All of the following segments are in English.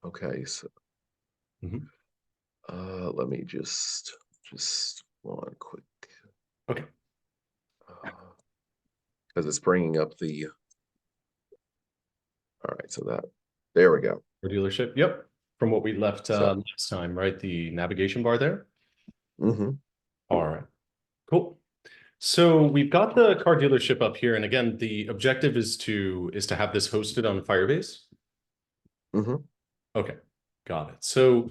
Okay, so Mhm. let me just one quick Okay. because it's bringing up the. All right, so there we go. Car dealership. Yep. From what we left So, last time, right? The navigation bar there. mm-hmm, All right. Cool. So we've got the car dealership up here, and again, the objective is to have this hosted on Firebase. mm-hmm. Okay, got it. So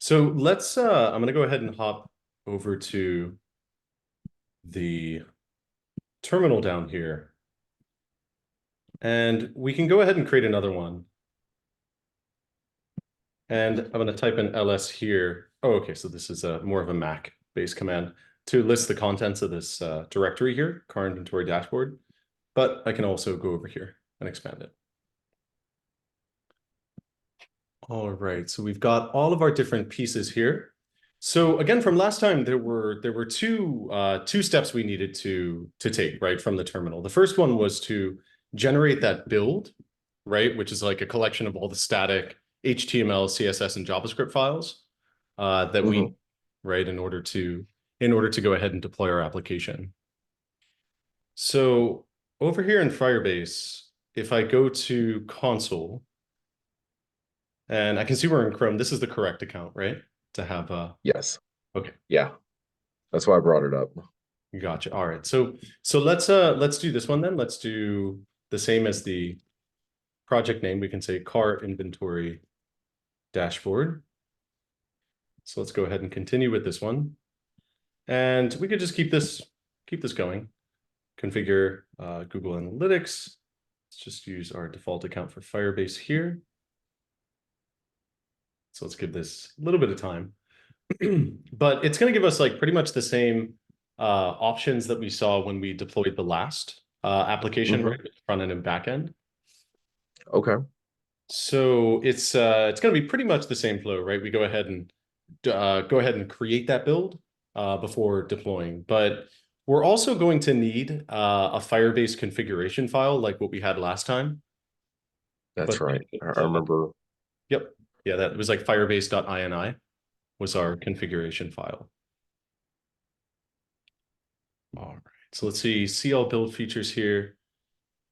let's I'm gonna go ahead and hop over to the terminal down here, and we can go ahead and create another one. And I'm gonna type in ls here. Oh, okay, so this is a more of a Mac based command to list the contents of this directory here, car inventory dashboard. But I can also go over here and expand it. All right, so we've got all of our different pieces here. So again, from last time, there were two steps we needed to take, right, from the terminal. The first one was to generate that build, right, which is like a collection of all the static HTML, CSS, and JavaScript files that we, right, in order to go ahead and deploy our application. So over here in Firebase, if I go to console, and I can see we're in Chrome. This is the correct account, right? To have Yes, okay, yeah, that's why I brought it up. gotcha. All right. So let's do this one then. Let's do the same as the project name. We can say car inventory dashboard. So let's go ahead and continue with this one. And we could just keep this going. Configure Google Analytics. Let's just use our default account for Firebase here. So let's give this a little bit of time. But it's going to give us like pretty much the same options that we saw when we deployed the last application, right? Front end and back end. Okay, So it's going to be pretty much the same flow, right? We go ahead and create that build before deploying. But we're also going to need a Firebase configuration file like what we had last time. that's But right. I remember. yep, yeah, that was like firebase.ini was our configuration file. All right, so let's see all build features here,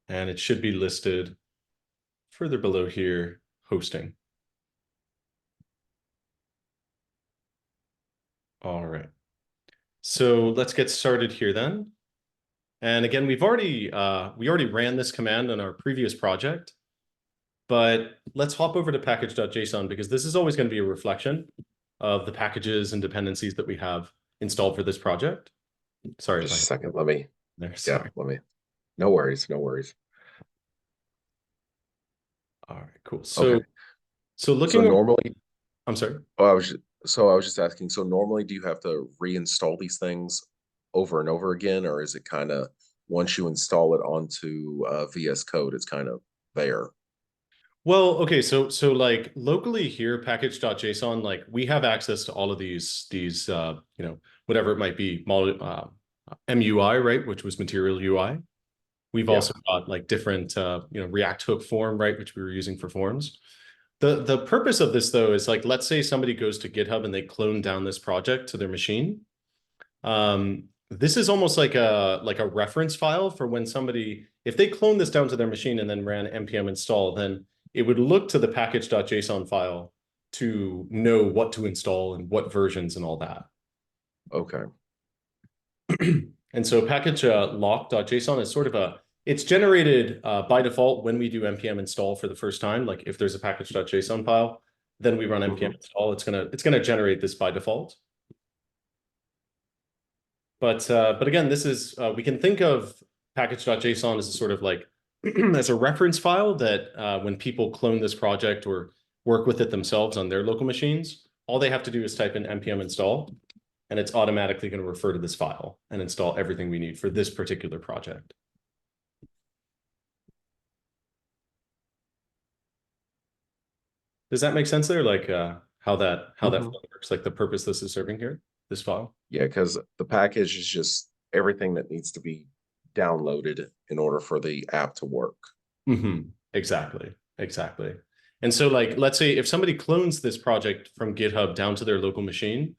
and it should be listed further below here, hosting. All right, so let's get started here then. And again, we already ran this command on our previous project, but let's hop over to package.json because this is always going to be a reflection of the packages and dependencies that we have installed for this project. Sorry if Just I a second. Let me. there. Yeah, Sorry. let me. No worries. No worries. All right, cool. Okay. So So looking over, normally, I'm sorry. oh, I was just asking. So normally, do you have to reinstall these things over and over again, or is it kind of once you install it onto VS Code, it's kind of there? Well, okay, so like locally here, package.json, like we have access to all of these whatever it might be, MUI, right, which was material UI. We've Yeah. also got like different React hook form, right, which we were using for forms. The purpose of this though is like, let's say somebody goes to GitHub and they clone down this project to their machine. This is almost like a reference file for when somebody, if they clone this down to their machine and then ran npm install, then it would look to the package.json file to know what to install and what versions and all that. Okay. And so package lock.json is sort of it's generated by default when we do npm install for the first time. Like if there's a package.json file, then we run npm install. It's gonna generate this by default. But again, this is we can think of package.json as a sort of like as a reference file that when people clone this project or work with it themselves on their local machines, all they have to do is type in npm install, and it's automatically going to refer to this file and install everything we need for this particular project. Does that make sense there? Like how that flow works, like the purpose this is serving here, this file? Yeah, because the package is just everything that needs to be downloaded in order for the app to work. Exactly. Exactly. And so like, let's say if somebody clones this project from GitHub down to their local machine,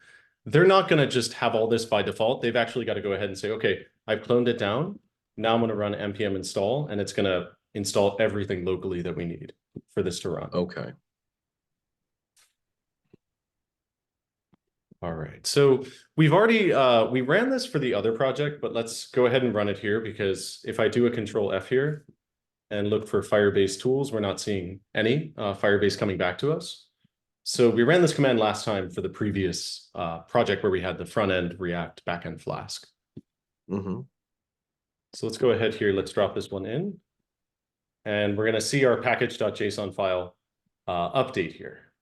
they're not going to just have all this by default. They've actually got to go ahead and say, okay, I've cloned it down. Now I'm going to run npm install, and it's going to install everything locally that we need for this to run. Okay. All right. So we've already, we ran this for the other project, but let's go ahead and run it here, because if I do a control F here and look for Firebase tools, we're not seeing any Firebase coming back to us. So we ran this command last time for the previous project where we had the front end React backend Flask. Mm-hmm. So let's go ahead here. Let's drop this one in. And we're going to see our package.json file update here.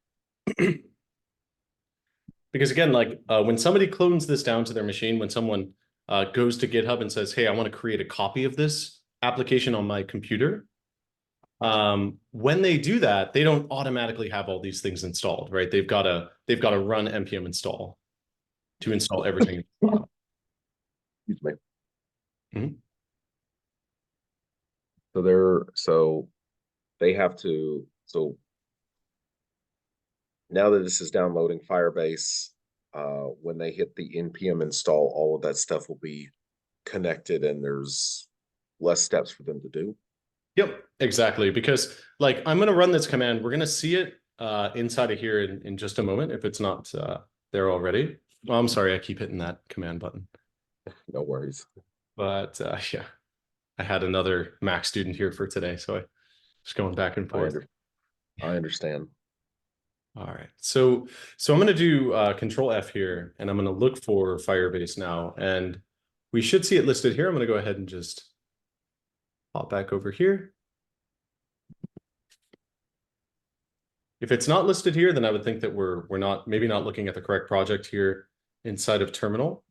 Because again, like when somebody clones this down to their machine, when someone goes to GitHub and says, hey, I want to create a copy of this application on my computer, when they do that, they don't automatically have all these things installed, right? They've got to run npm install to install everything. Excuse me. Mhm. So they have to, so now that this is downloading Firebase, when they hit the npm install, all of that stuff will be connected and there's less steps for them to do. Yep, exactly. Because like I'm going to run this command. We're going to see it inside of here in just a moment if it's not there already. Oh, I'm sorry, I keep hitting that command button. No worries. But yeah, I had another Mac student here for today, so I just going back and forth. I understand. All right, so I'm going to do Control F here, and I'm going to look for Firebase now, and we should see it listed here. I'm going to go ahead and just hop back over here. If it's not listed here, then I would think that we're maybe not looking at the correct project here inside of terminal,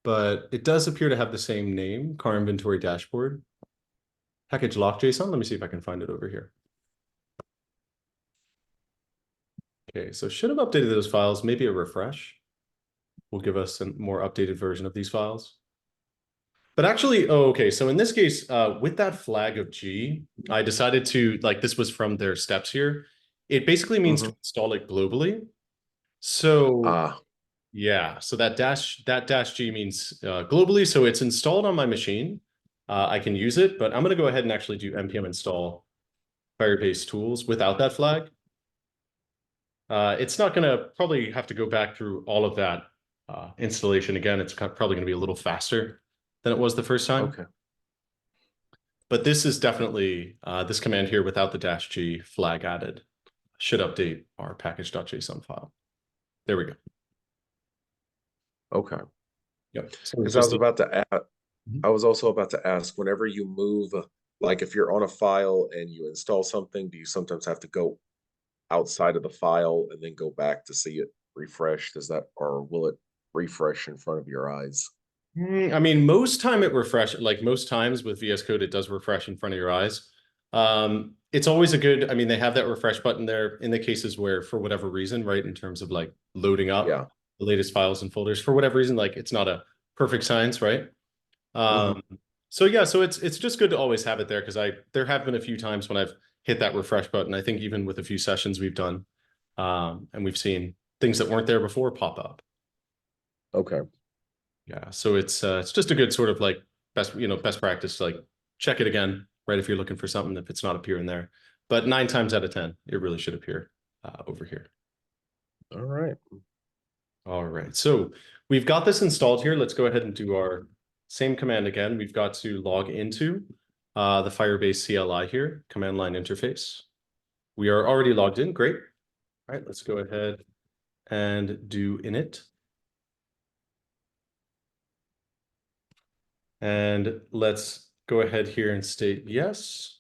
but it does appear to have the same name, car inventory dashboard, package lock JSON. Let me see if I can find it over here. Okay, so should have updated those files. Maybe a refresh will give us a more updated version of these files. But actually, oh, okay. So in this case, with that flag of G, I decided to, like, this was from their steps here. It basically means to install it globally. So yeah, so that dash G means globally. So it's installed on my machine. I can use it, but I'm going to go ahead and actually do npm install Firebase tools without that flag. It's not going to probably have to go back through all of that installation again. It's probably going to be a little faster than it was the first time. Okay. But this is definitely this command here without the dash G flag added should update our package.json file. There we go. Okay. Yep. Because I was about to add, I was also about to ask, whenever you move, like if you're on a file and you install something, do you sometimes have to go outside of the file and then go back to see it refresh? Does that, or will it refresh in front of your eyes? I mean, most time it refresh, like most times with VS Code, it does refresh in front of your eyes. It's always a good, I mean, they have that refresh button there in the cases where, for whatever reason, right, in terms of like loading up the latest files and folders, for whatever reason, like it's not a perfect science, right? So yeah, so it's just good to always have it there, because there have been a few times when I've hit that refresh button. I think even with a few sessions we've done, and we've seen things that weren't there before pop up. Okay. Yeah, so it's just a good sort of like best practice to like check it again, right? If you're looking for something, if it's not appearing there, but 9 times out of 10, it really should appear over here. All right. All right, so we've got this installed here. Let's go ahead and do our same command again. We've got to log into the Firebase CLI here, command line interface. We are already logged in. Great. All right, let's go ahead and do init. And let's go ahead here and state yes.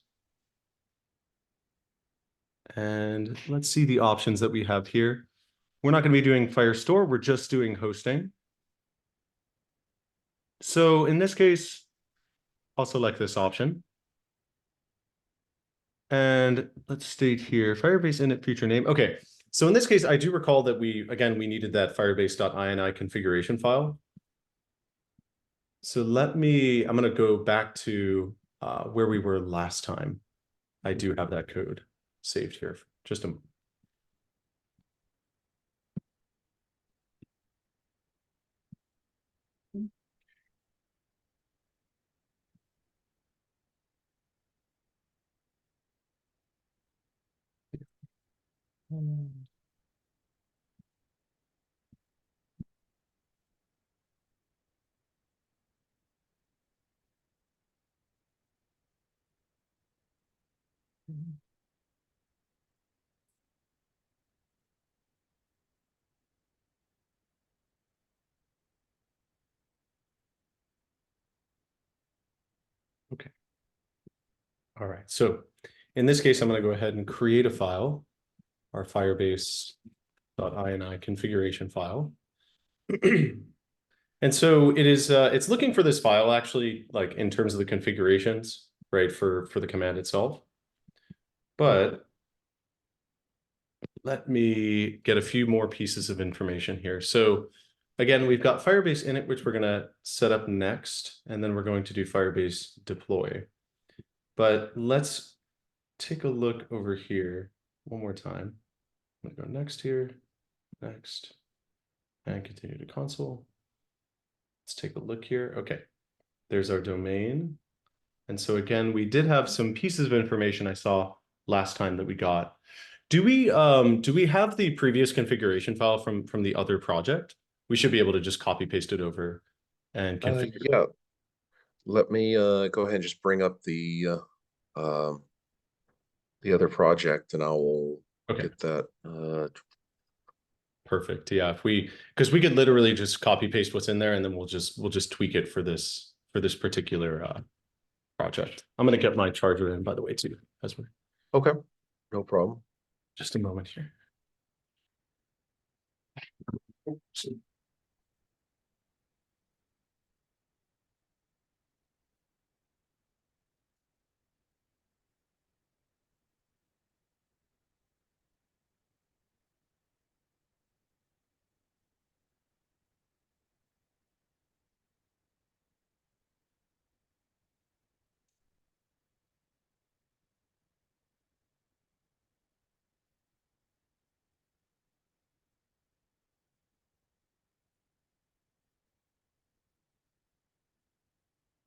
And let's see the options that we have here. We're not going to be doing Firestore. We're just doing hosting. So in this case, I'll select this option. And let's state here, Firebase init feature name. Okay, so in this case, I do recall that we needed that firebase.ini configuration file. So I'm going to go back to where we were last time. I do have that code saved here. Just a okay. All right. So in this case, I'm going to go ahead and create a file, our firebase.ini configuration file. And so it is, it's looking for this file actually, like in terms of the configurations, right, for the command itself. But let me get a few more pieces of information here. So again, we've got Firebase init, which we're going to set up next, and then we're going to do Firebase deploy. But let's take a look over here one more time. I'm going to go next here, next, and continue to console. Let's take a look here. Okay, there's our domain. And so again, we did have some pieces of information I saw last time that we got. Do we have the previous configuration file from the other project? We should be able to just copy paste it over and configure it. Yeah. Let me go ahead and just bring up the other project, and I will Okay, get that. perfect. Yeah, if we, because we could literally just copy paste what's in there, and then we'll just tweak it for this particular project. I'm gonna get my charger in, by the way, too, as we're Okay, no problem. just a moment here.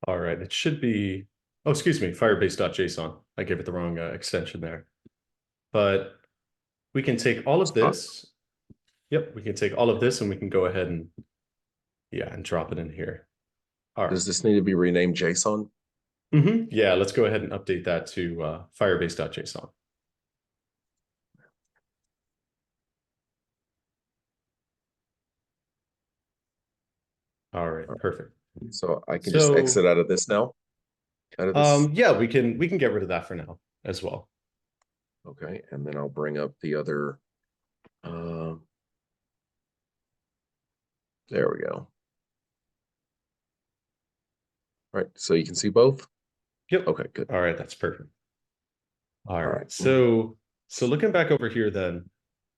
All right, it should be, oh, excuse me, firebase.json. I gave it the wrong extension there. But we can take all of this. Yep, we can take all of this and we can go ahead and, yeah, and drop it in here. All right. Does this need to be renamed JSON? Yeah, let's go ahead and update that to firebase.json. All right, perfect. So I can just So, exit out of this now, out of this. yeah, we can get rid of that for now as well. Okay, and then I'll bring up the other. There we go. All right, so you can see both. Yep. Okay, good. All right, that's perfect. All All right. right. So looking back over here then,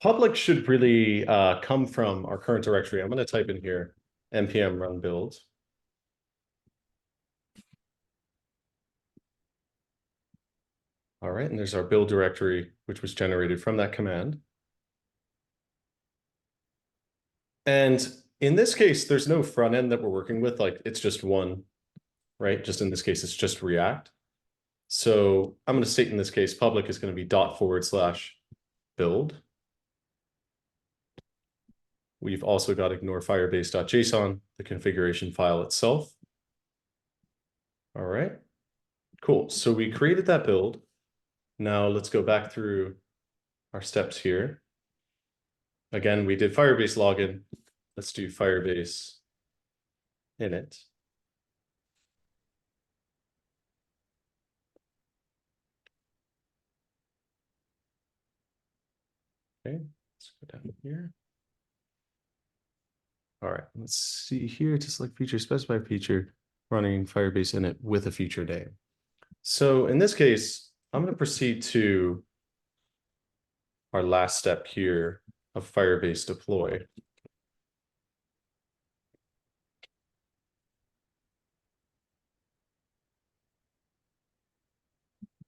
public should really come from our current directory. I'm going to type in here npm run build. All right, and there's our build directory, which was generated from that command. And in this case, there's no front end that we're working with, like it's just one, right? Just in this case, it's just React. So I'm going to state in this case, public is going to be ./build. We've also got ignore firebase.json, the configuration file itself. All right, cool. So we created that build. Now let's go back through our steps here. Again, we did Firebase login. Let's do Firebase init. Okay, let's go down here. All right, let's see here to select feature, specify feature, running Firebase init with a feature name. So in this case, I'm going to proceed to our last step here of Firebase deploy.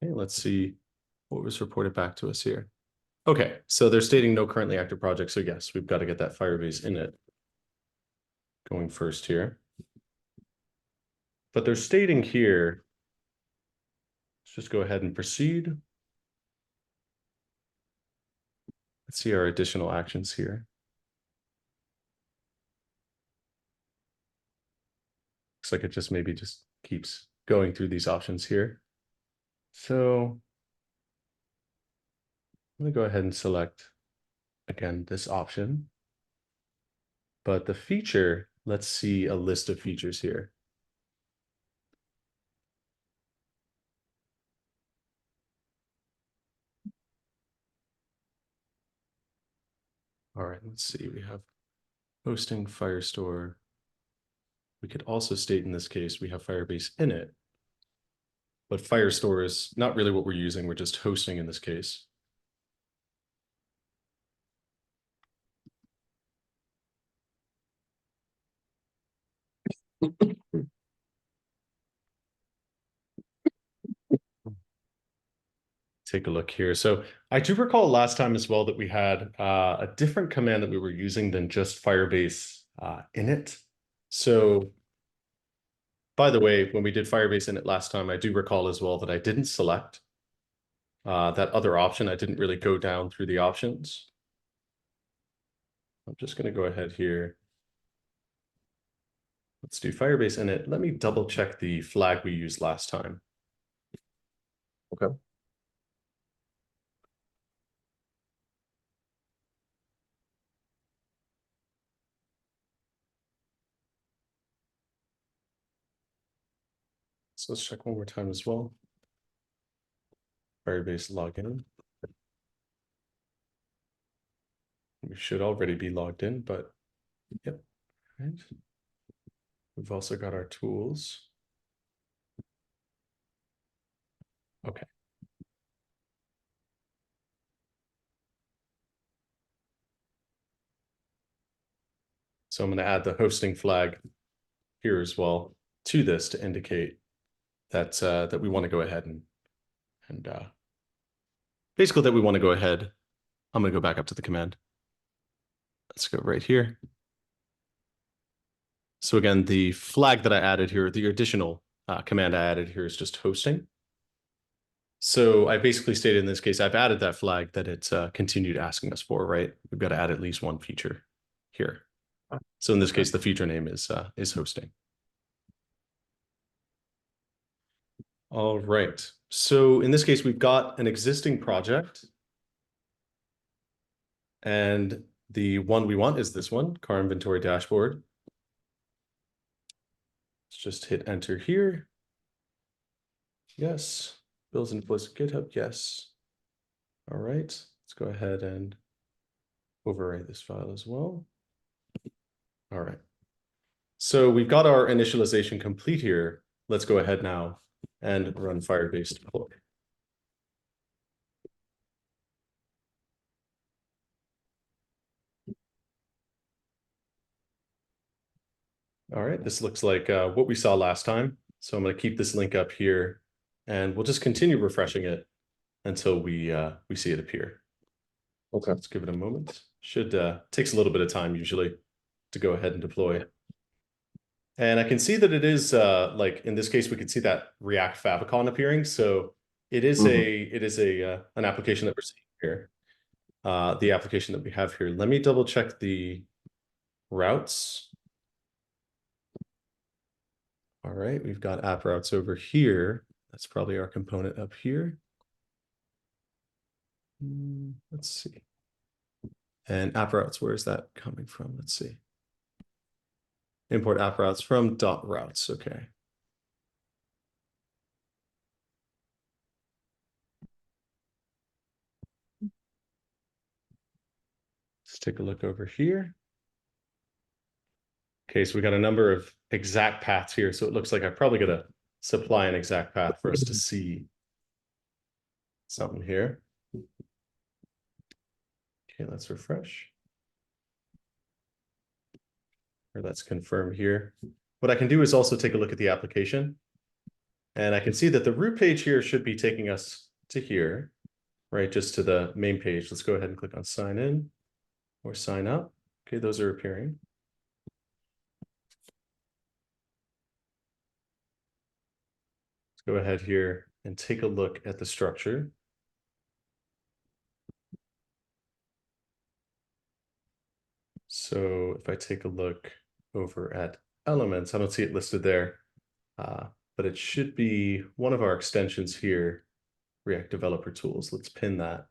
Okay, let's see what was reported back to us here. Okay, so they're stating no currently active project. So yes, we've got to get that Firebase init going first here. But they're stating here, let's just go ahead and proceed. Let's see our additional actions here. Looks like it just maybe just keeps going through these options here. So I'm going to go ahead and select, again, this option. But the feature, let's see a list of features here. All right, let's see. We have hosting, Firestore. We could also state in this case, we have Firebase init. But Firestore is not really what we're using. We're just hosting in this case. Take a look here. So I do recall last time as well that we had a different command that we were using than just Firebase init. So by the way, when we did Firebase init last time, I do recall as well that I didn't select that other option. I didn't really go down through the options. I'm just going to go ahead here. Let's do Firebase init. Let me double check the flag we used last time. Okay. So let's check one more time as well. Firebase login. We should already be logged in, but yep. Right. We've also got our tools. Okay. So I'm going to add the hosting flag here as well to this to indicate that that we want to go ahead and basically that we want to go ahead. I'm going to go back up to the command. Let's go right here. So again, the flag that I added here, the additional command I added here is just hosting. So I basically stated in this case, I've added that flag that it's continued asking us for, right? We've got to add at least one feature here. So in this case, the feature name is hosting. All right. So in this case, we've got an existing project. And the one we want is this one, car inventory dashboard. Let's just hit enter here. Yes. Bills and invoice GitHub. Yes. All right. Let's go ahead and overwrite this file as well. All right. So we've got our initialization complete here. Let's go ahead now and run Firebase deploy. All right, this looks like what we saw last time. So I'm going to keep this link up here and we'll just continue refreshing it until we see it appear. Okay. Let's give it a moment. Should takes a little bit of time usually to go ahead and deploy. And I can see that it is like in this case, we can see that React favicon appearing. So it is an application that we're seeing here. The application that we have here. Let me double check the routes. All right, we've got app routes over here. That's probably our component up here. Let's see. And app routes, where is that coming from? Let's see. Import app routes from .routes. Okay. Let's take a look over here. Okay, so we got a number of exact paths here. So it looks like I probably got to supply an exact path for us to see something here. Okay, let's refresh. Or let's confirm here. What I can do is also take a look at the application. And I can see that the root page here should be taking us to here. right, just to the main page. Let's go ahead and click on sign in or sign up. Okay, those are appearing. Let's go ahead here and take a look at the structure. So if I take a look over at elements, I don't see it listed there, but it should be one of our extensions here, React Developer Tools. Let's pin that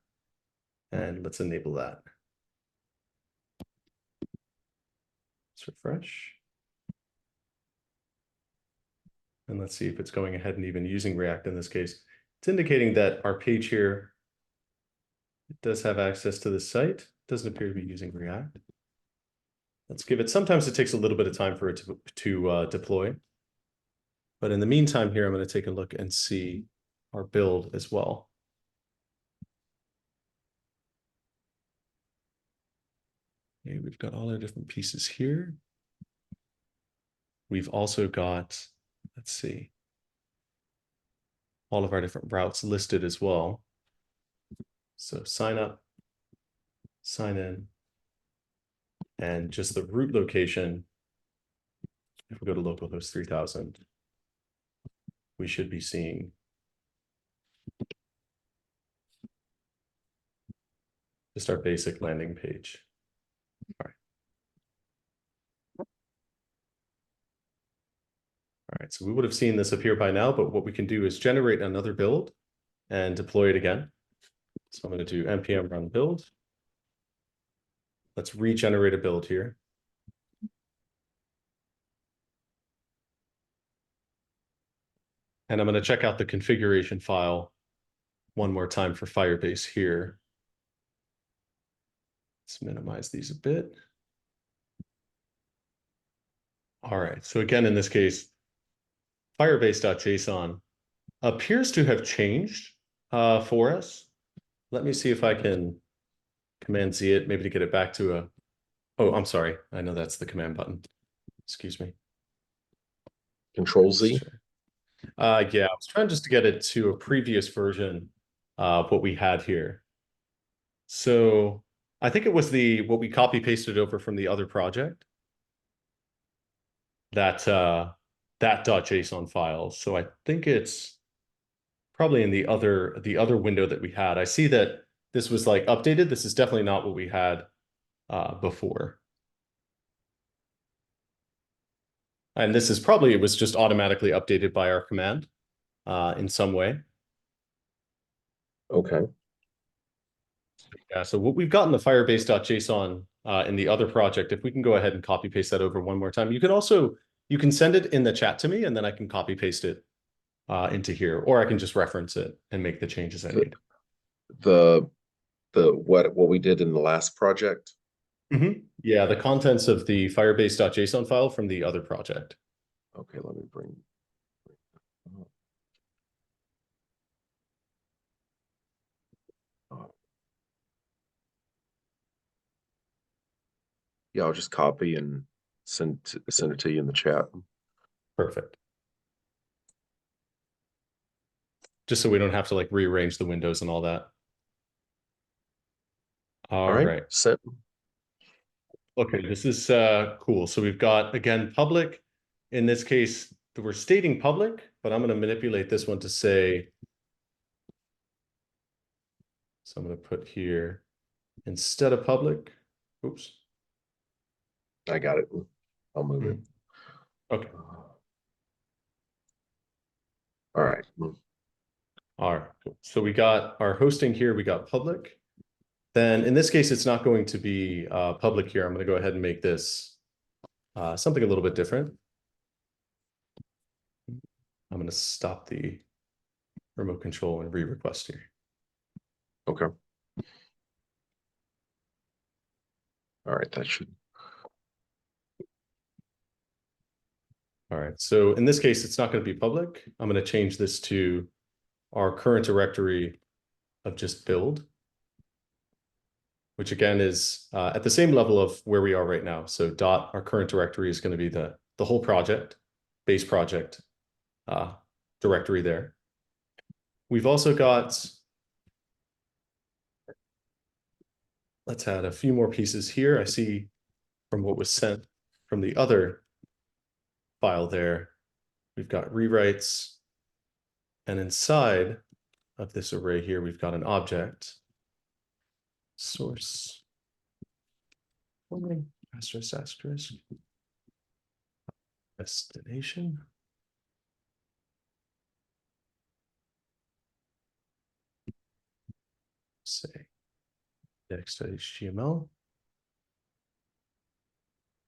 and let's enable that. Let's refresh. And let's see if it's going ahead and even using React in this case. It's indicating that our page here, it does have access to the site. It doesn't appear to be using React. Let's give it, sometimes it takes a little bit of time for it to deploy. But in the meantime here, I'm going to take a look and see our build as well. Okay, we've got all our different pieces here. We've also got, let's see, all of our different routes listed as well. So sign up, sign in, and just the root location. If we go to localhost 3000, we should be seeing just our basic landing page. All right. All right, so we would have seen this appear by now, but what we can do is generate another build and deploy it again. So I'm going to do npm run build. Let's regenerate a build here. And I'm going to check out the configuration file one more time for Firebase here. Let's minimize these a bit. All right, so again, in this case, Firebase.json appears to have changed for us. Let me see if I can Command Z it, maybe to get it back to a, oh, I'm sorry. I know that's the command button. Excuse me. Control Z. Yeah, I was trying just to get it to a previous version of what we had here. So I think it was what we copy pasted over from the other project. That .json file. So I think it's probably in the other window that we had. I see that this was like updated. This is definitely not what we had before. And this is probably, it was just automatically updated by our command in some way. Okay. Yeah, so what we've got in the firebase.json in the other project, if we can go ahead and copy paste that over one more time. You can also, you can send it in the chat to me and then I can copy paste it into here, or I can just reference it and make the changes I need. What we did in the last project. Mm-hmm. Yeah, the contents of the firebase.json file from the other project. Okay, let me bring. Yeah, I'll just copy and send it to you in the chat. Perfect. Just so we don't have to like rearrange the windows and all that. All right. Sent. Okay, this is cool. So we've got, again, public. In this case, we're stating public, but I'm going to manipulate this one to say, so I'm going to put here, instead of public, oops. I got it. I'll move it. Okay. All right. All right. Cool. So we got our hosting here. We got public. Then in this case, it's not going to be public here. I'm going to go ahead and make this something a little bit different. I'm going to stop the remote control and re-request here. Okay. All right, that should. All right, so in this case, it's not going to be public. I'm going to change this to our current directory of just build, which again is at the same level of where we are right now. So our current directory is going to be the whole project, base project directory there. We've also got let's add a few more pieces here. I see from what was sent from the other file there, we've got rewrites. And inside of this array here, we've got an object. Source. Asterisk, asterisk. Destination. Say index.html.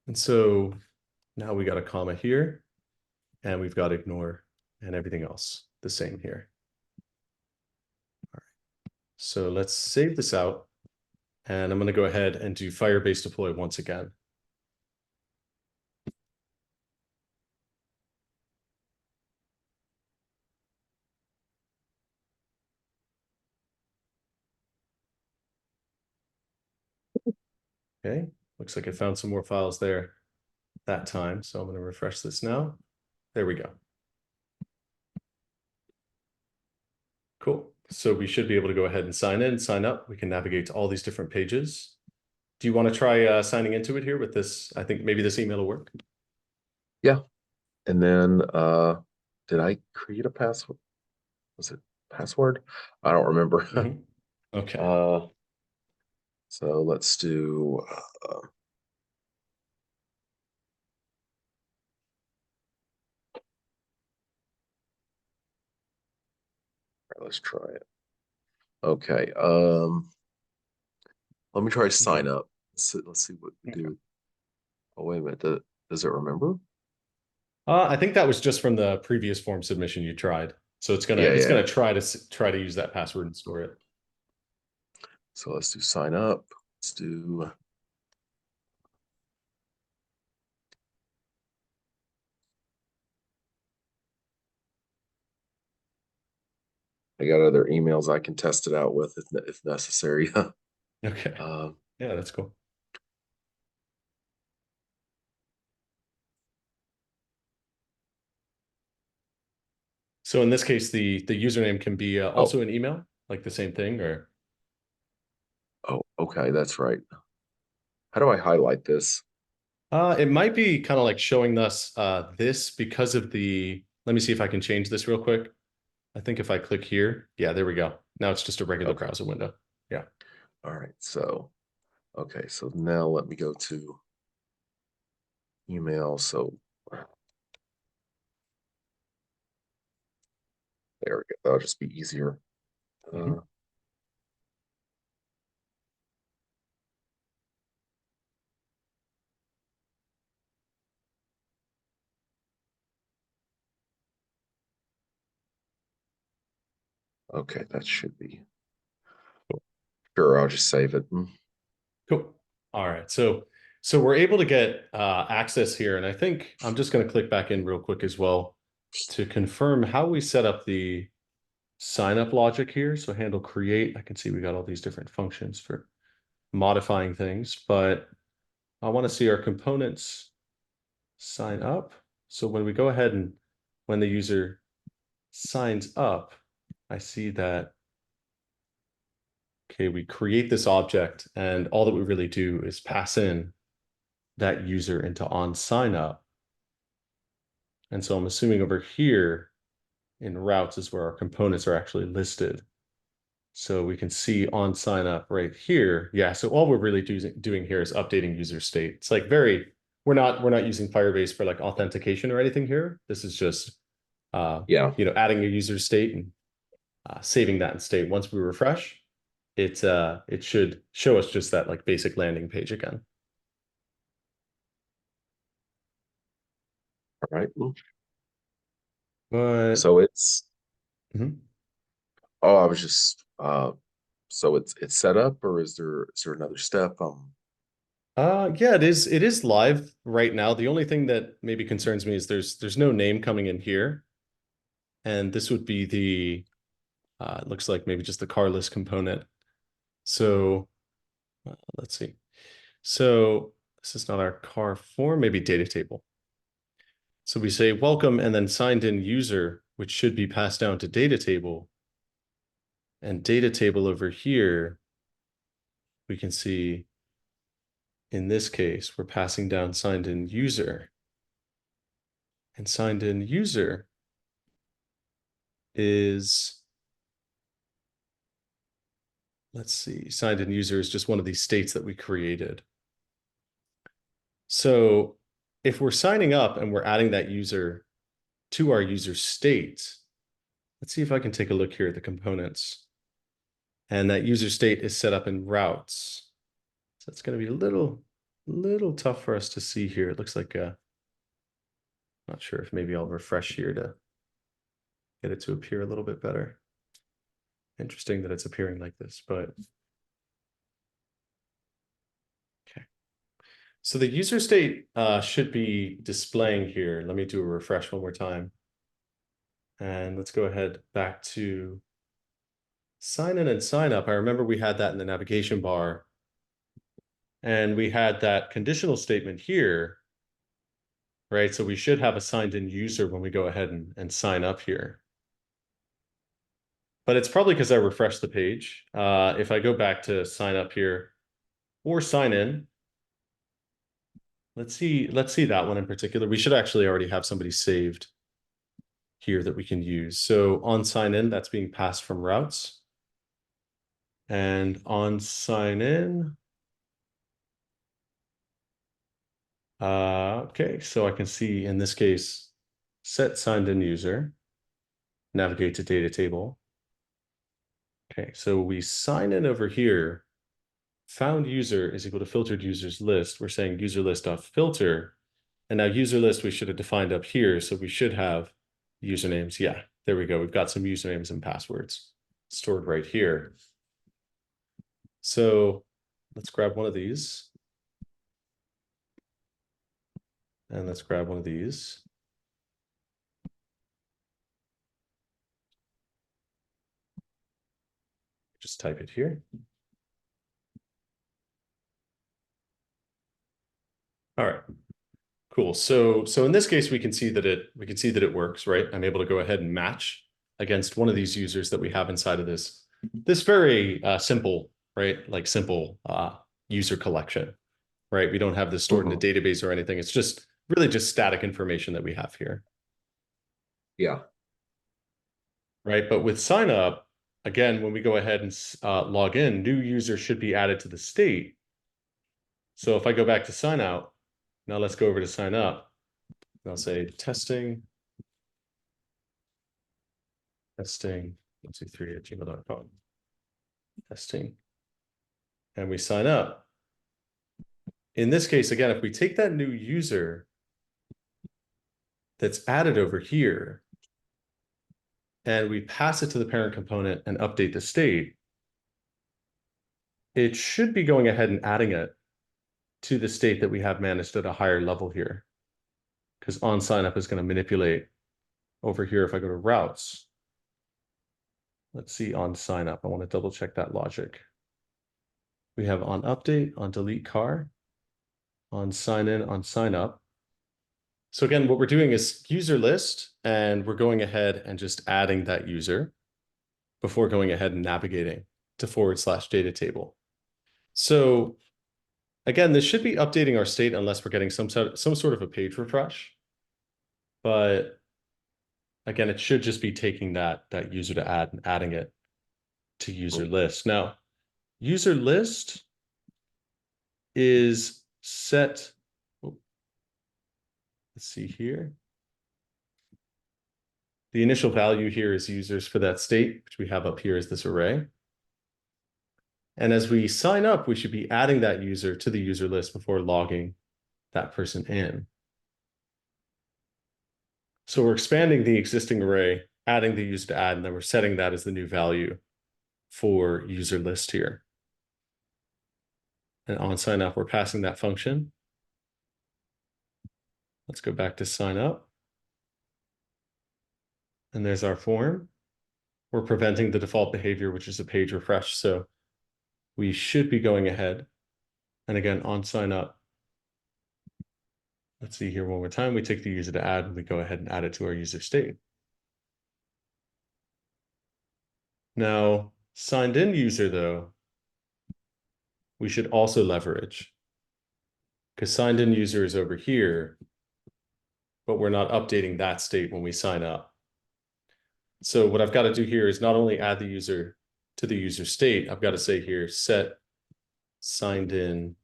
And so now we got a comma here, and we've got ignore and everything else the same here. All right. So let's save this out, and I'm going to go ahead and do Firebase deploy once again. Okay, looks like I found some more files there that time. So I'm going to refresh this now. There we go. Cool. So we should be able to go ahead and sign in, sign up. We can navigate to all these different pages. Do you want to try signing into it here with this? I think maybe this email will work. Yeah. And then did I create a password? Was it password? I don't remember. Okay. So let's do let's try it. Okay. Let me try to sign up. Let's see what we do. Oh, wait a minute. Does it remember? I think that was just from the previous form submission you tried. So it's gonna Yeah. try to use that password and store it. So let's do sign up. Let's do I got other emails I can test it out with if necessary. Okay. Yeah, that's cool. So in this case, the username can be also an email, like the same thing, or? Oh, okay, that's right. How do I highlight this? It might be kind of like showing us this because of the, let me see if I can change this real quick. I think if I click here, yeah, there we go. Now it's just a regular browser window. Yeah. All right, so, okay, so now let me go to email. So there we go. That'll just be easier. Okay, that should be. Sure, I'll just save it. Cool. All right. So we're able to get access here. And I think I'm just going to click back in real quick as well to confirm how we set up the sign up logic here. So handle create, I can see we got all these different functions for modifying things, but I want to see our components sign up. So when we go ahead and when the user signs up, I see that, okay, we create this object and all that we really do is pass in that user into on sign up. And so I'm assuming over here in routes is where our components are actually listed. So we can see on sign up right here. Yeah. So all we're really doing here is updating user state. It's like we're not using Firebase for like authentication or anything here. This is just, adding a user state and saving that in state. Once we refresh, it should show us just that like basic landing page again. All right. But So it's Mhm. oh, I was just so it's set up, or is there another step? Yeah, it is live right now. The only thing that maybe concerns me is there's no name coming in here. And this would be the it looks like maybe just the car list component. So let's see. So this is not our car form, maybe data table. So we say welcome and then signed in user, which should be passed down to data table. And data table over here, we can see in this case, we're passing down signed in user. And signed in user is, let's see, signed in user is just one of these states that we created. So if we're signing up and we're adding that user to our user state, let's see if I can take a look here at the components. And that user state is set up in routes. So it's going to be a little tough for us to see here. It looks like, not sure if maybe I'll refresh here to get it to appear a little bit better. Interesting that it's appearing like this, but okay. So the user state should be displaying here. Let me do a refresh one more time. And let's go ahead back to sign in and sign up. I remember we had that in the navigation bar. And we had that conditional statement here, right? So we should have a signed in user when we go ahead and sign up here. But it's probably because I refreshed the page. If I go back to sign up here or sign in, let's see that one in particular. We should actually already have somebody saved here that we can use. So on sign in, that's being passed from routes. And on sign in, okay, so I can see in this case, set signed in user, navigate to data table. Okay, so we sign in over here. Found user is equal to filtered users list. We're saying user list dot filter. And now user list we should have defined up here. So we should have usernames. Yeah, there we go. We've got some usernames and passwords stored right here. So let's grab one of these. And let's grab one of these. Just type it here. All right, cool. So in this case, we can see that it works, right? I'm able to go ahead and match against one of these users that we have inside of this very simple, right? Like simple user collection, right? We don't have this stored in a database or anything. It's just really just static information that we have here. Yeah. Right. But with sign up, again, when we go ahead and log in, new user should be added to the state. So if I go back to sign out, now let's go over to sign up. I'll say testing 123@gmail.com. Testing. And we sign up. In this case, again, if we take that new user that's added over here and we pass it to the parent component and update the state, it should be going ahead and adding it to the state that we have managed at a higher level here. Because on sign up is going to manipulate over here. If I go to routes, let's see on sign up. I want to double check that logic. We have on update, on delete car, on sign in, on sign up. So again, what we're doing is user list, and we're going ahead and just adding that user before going ahead and navigating to /data table. So again, this should be updating our state unless we're getting some sort of a page refresh. But again, it should just be taking that user to add and adding it to user list. Now, user list is set. Let's see here. The initial value here is users for that state, which we have up here as this array. And as we sign up, we should be adding that user to the user list before logging that person in. So we're expanding the existing array, adding the user to add, and then we're setting that as the new value for user list here. And on sign up, we're passing that function. Let's go back to sign up. And there's our form. We're preventing the default behavior, which is a page refresh. So we should be going ahead. And again, on sign up, let's see here one more time. We take the user to add, and we go ahead and add it to our user state. Now, signed in user, though, we should also leverage, because signed in user is over here, but we're not updating that state when we sign up. So what I've got to do here is not only add the user to the user state, I've got to say here, set signed in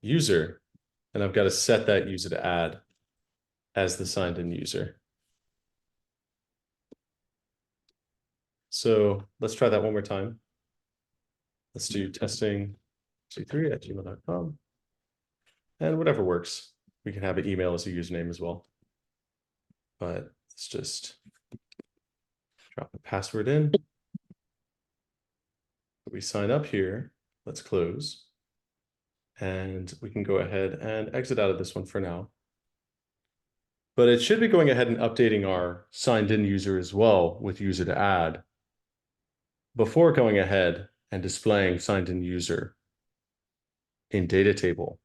user, and I've got to set that user to add as the signed in user. So let's try that one more time. Let's do testing23@gmail.com. And whatever works. We can have an email as a username as well. But let's just drop a password in. We sign up here. Let's close. And we can go ahead and exit out of this one for now. But it should be going ahead and updating our signed in user as well with user to add before going ahead and displaying signed in user in data table.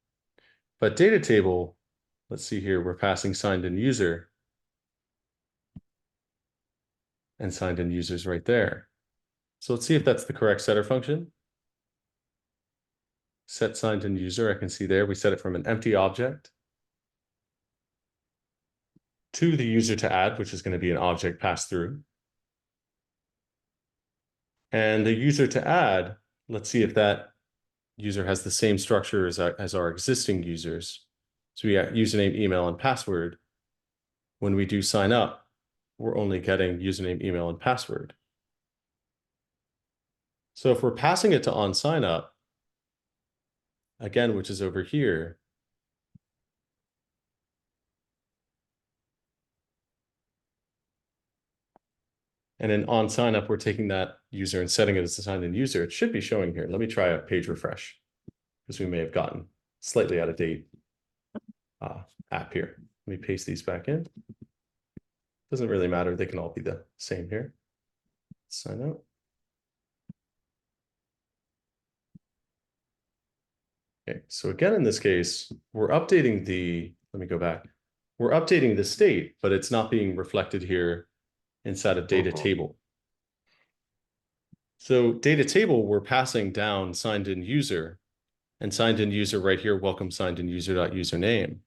But data table, let's see here, we're passing signed in user, and signed in users right there. So let's see if that's the correct setter function. Set signed in user, I can see there, we set it from an empty object to the user to add, which is going to be an object passed through. And the user to add, let's see if that user has the same structure as our existing users. So we got username, email, and password. When we do sign up, we're only getting username, email, and password. So if we're passing it to on sign up, again, which is over here, and in on sign up, we're taking that user and setting it as a signed in user. It should be showing here. Let me try a page refresh, because we may have gotten slightly out of date app here. Let me paste these back in. Doesn't really matter. They can all be the same here. Sign up. Okay, so again, in this case, we're updating the, let me go back. We're updating the state, but it's not being reflected here inside of data table. So data table, we're passing down signed in user, and signed in user right here, welcome signed in user.username.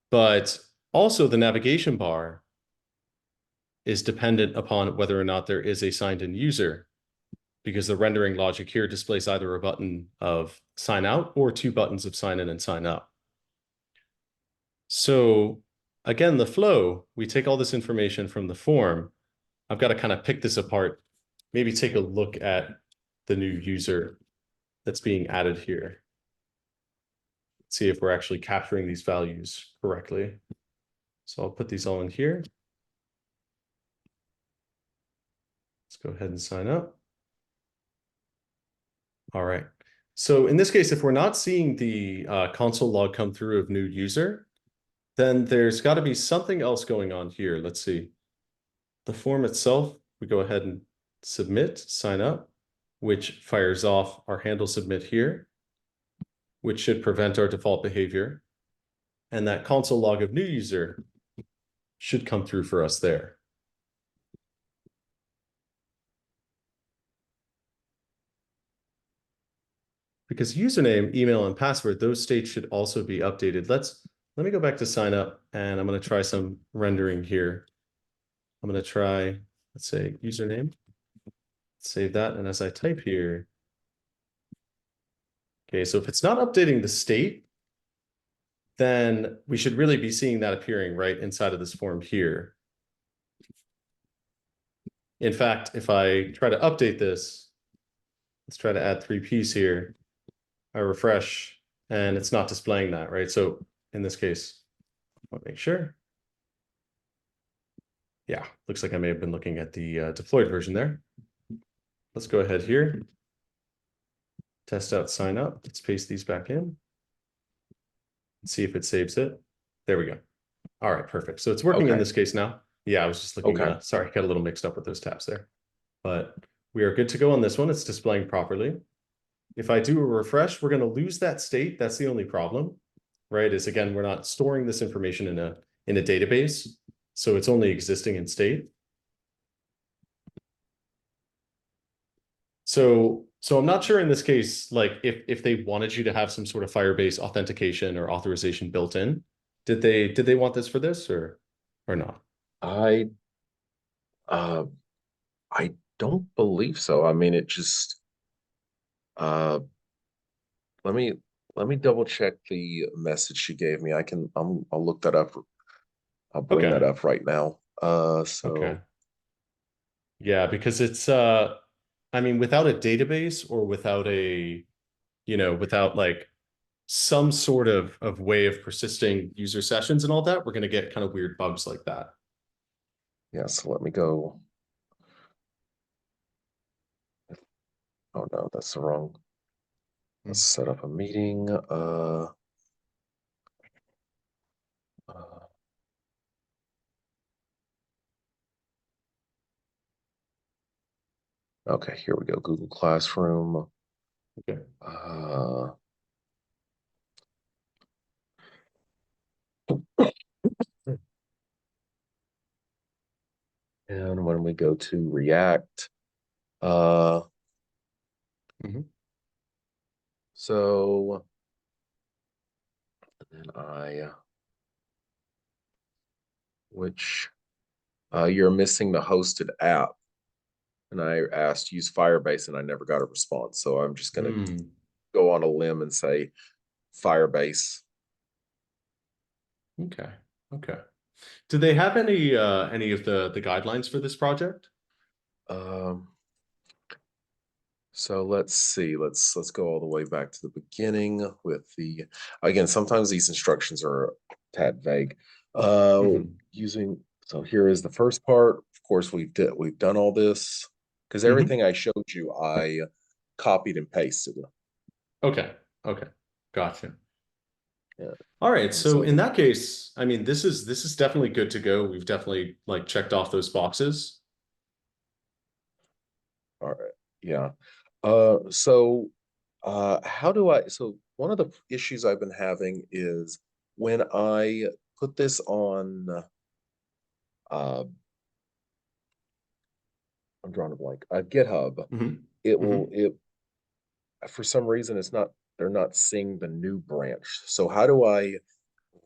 But also the navigation bar is dependent upon whether or not there is a signed in user, because the rendering logic here displays either a button of sign out or two buttons of sign in and sign up. So again, the flow, we take all this information from the form. I've got to kind of pick this apart, maybe take a look at the new user that's being added here. See if we're actually capturing these values correctly. So I'll put these all in here. Let's go ahead and sign up. All right. So in this case, if we're not seeing the console log come through of new user, then there's got to be something else going on here. Let's see. The form itself, we go ahead and submit, sign up, which fires off our handle submit here, which should prevent our default behavior. And that console log of new user should come through for us there. Because username, email, and password, those states should also be updated. Let me go back to sign up, and I'm going to try some rendering here. I'm going to try, let's say, username. Save that, and as I type here, okay, so if it's not updating the state, then we should really be seeing that appearing right inside of this form here. In fact, if I try to update this, let's try to add 3Ps here. I refresh, and it's not displaying that, right? So in this case, I'll make sure. Yeah, looks like I may have been looking at the deployed version there. Let's go ahead here. Test out sign up. Let's paste these back in. See if it saves it. There we go. All right, perfect. So it's working in this case now. Yeah, I was just looking, sorry, got a little mixed up with those tabs there. But we are good to go on this one. It's displaying properly. If I do a refresh, we're going to lose that state. That's the only problem, right? Is again, we're not storing this information in a database. So it's only existing in state. So So I'm not sure in this case, like if they wanted you to have some sort of Firebase authentication or authorization built in, did they want this for this or not? I uh I don't believe so. I mean, it just uh let me let me double check the message she gave me. I'll look that up. I'll bring that Okay. up right now. Okay. So Yeah, because it's I mean, without a database or without without like some sort of way of persisting user sessions and all that, we're going to get kind of weird bugs like that. yeah, so let me go. Oh no, that's the wrong. Let's Mm. set up a meeting. Uh, okay, here we go. Google Classroom. Okay. Uh, and when we go to React, uh, Mhm. so then which you're missing the hosted app, and I asked use Firebase, and I never got a response. So I'm just gonna Mm. go on a limb and say Firebase. Okay. Okay. Do they have any of the guidelines for this project? Um, So let's see. Let's go all the way back to the beginning with the again, sometimes these instructions are a tad vague. Hmm. Using so here is the first part. Of course, we've done all this because Hmm. everything I showed you, I copied and pasted. Okay. Okay. Gotcha. Yeah. All right. And So so in that case, I mean, this is definitely good to go. We've definitely like checked off those boxes. all right. Yeah. So how do I so one of the issues I've been having is when I put this on uh I'm drawing a blank. GitHub. Hmm. It will Hmm. it for some reason it's not they're not seeing the new branch. So how do I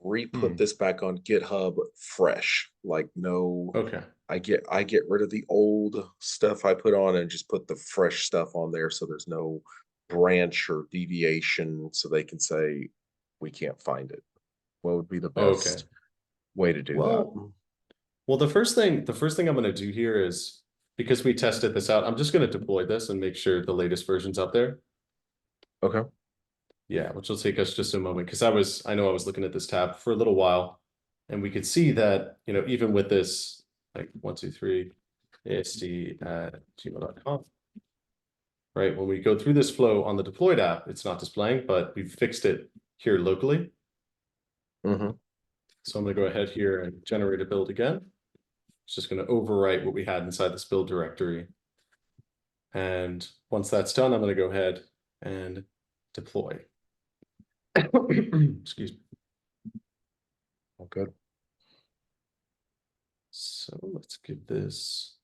re-put Hmm. this back on GitHub fresh? Like no, Okay. I get rid of the old stuff I put on and just put the fresh stuff on there so there's no branch or deviation so they can say we can't find it. What would be the Okay. best way to do that? Well, the first thing I'm going to do here is because we tested this out, I'm just going to deploy this and make sure the latest version's up there. Okay. Yeah, which will take us just a moment because I know I was looking at this tab for a little while and we could see that, even with this like 123 ASD@gmail.com, right? When we go through this flow on the deployed app, it's not displaying, but we've fixed it here locally. Mm-hmm. So I'm going to go ahead here and generate a build again. It's just going to overwrite what we had inside this build directory. And once that's done, I'm going to go ahead and deploy. Excuse me. Okay. So let's give this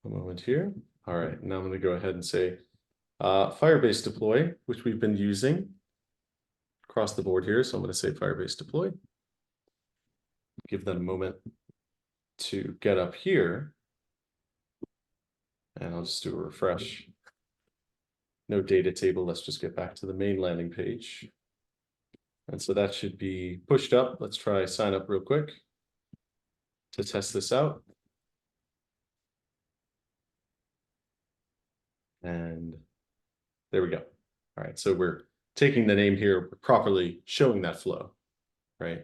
a moment here. All right, now I'm going to go ahead and say Firebase deploy, which we've been using across the board here. So I'm going to say Firebase deploy. Give that a moment to get up here. And I'll just do a refresh. No data table. Let's just get back to the main landing page. And so that should be pushed up. Let's try sign up real quick to test this out. And there we go. All right, so we're taking the name here, we're properly showing that flow, right?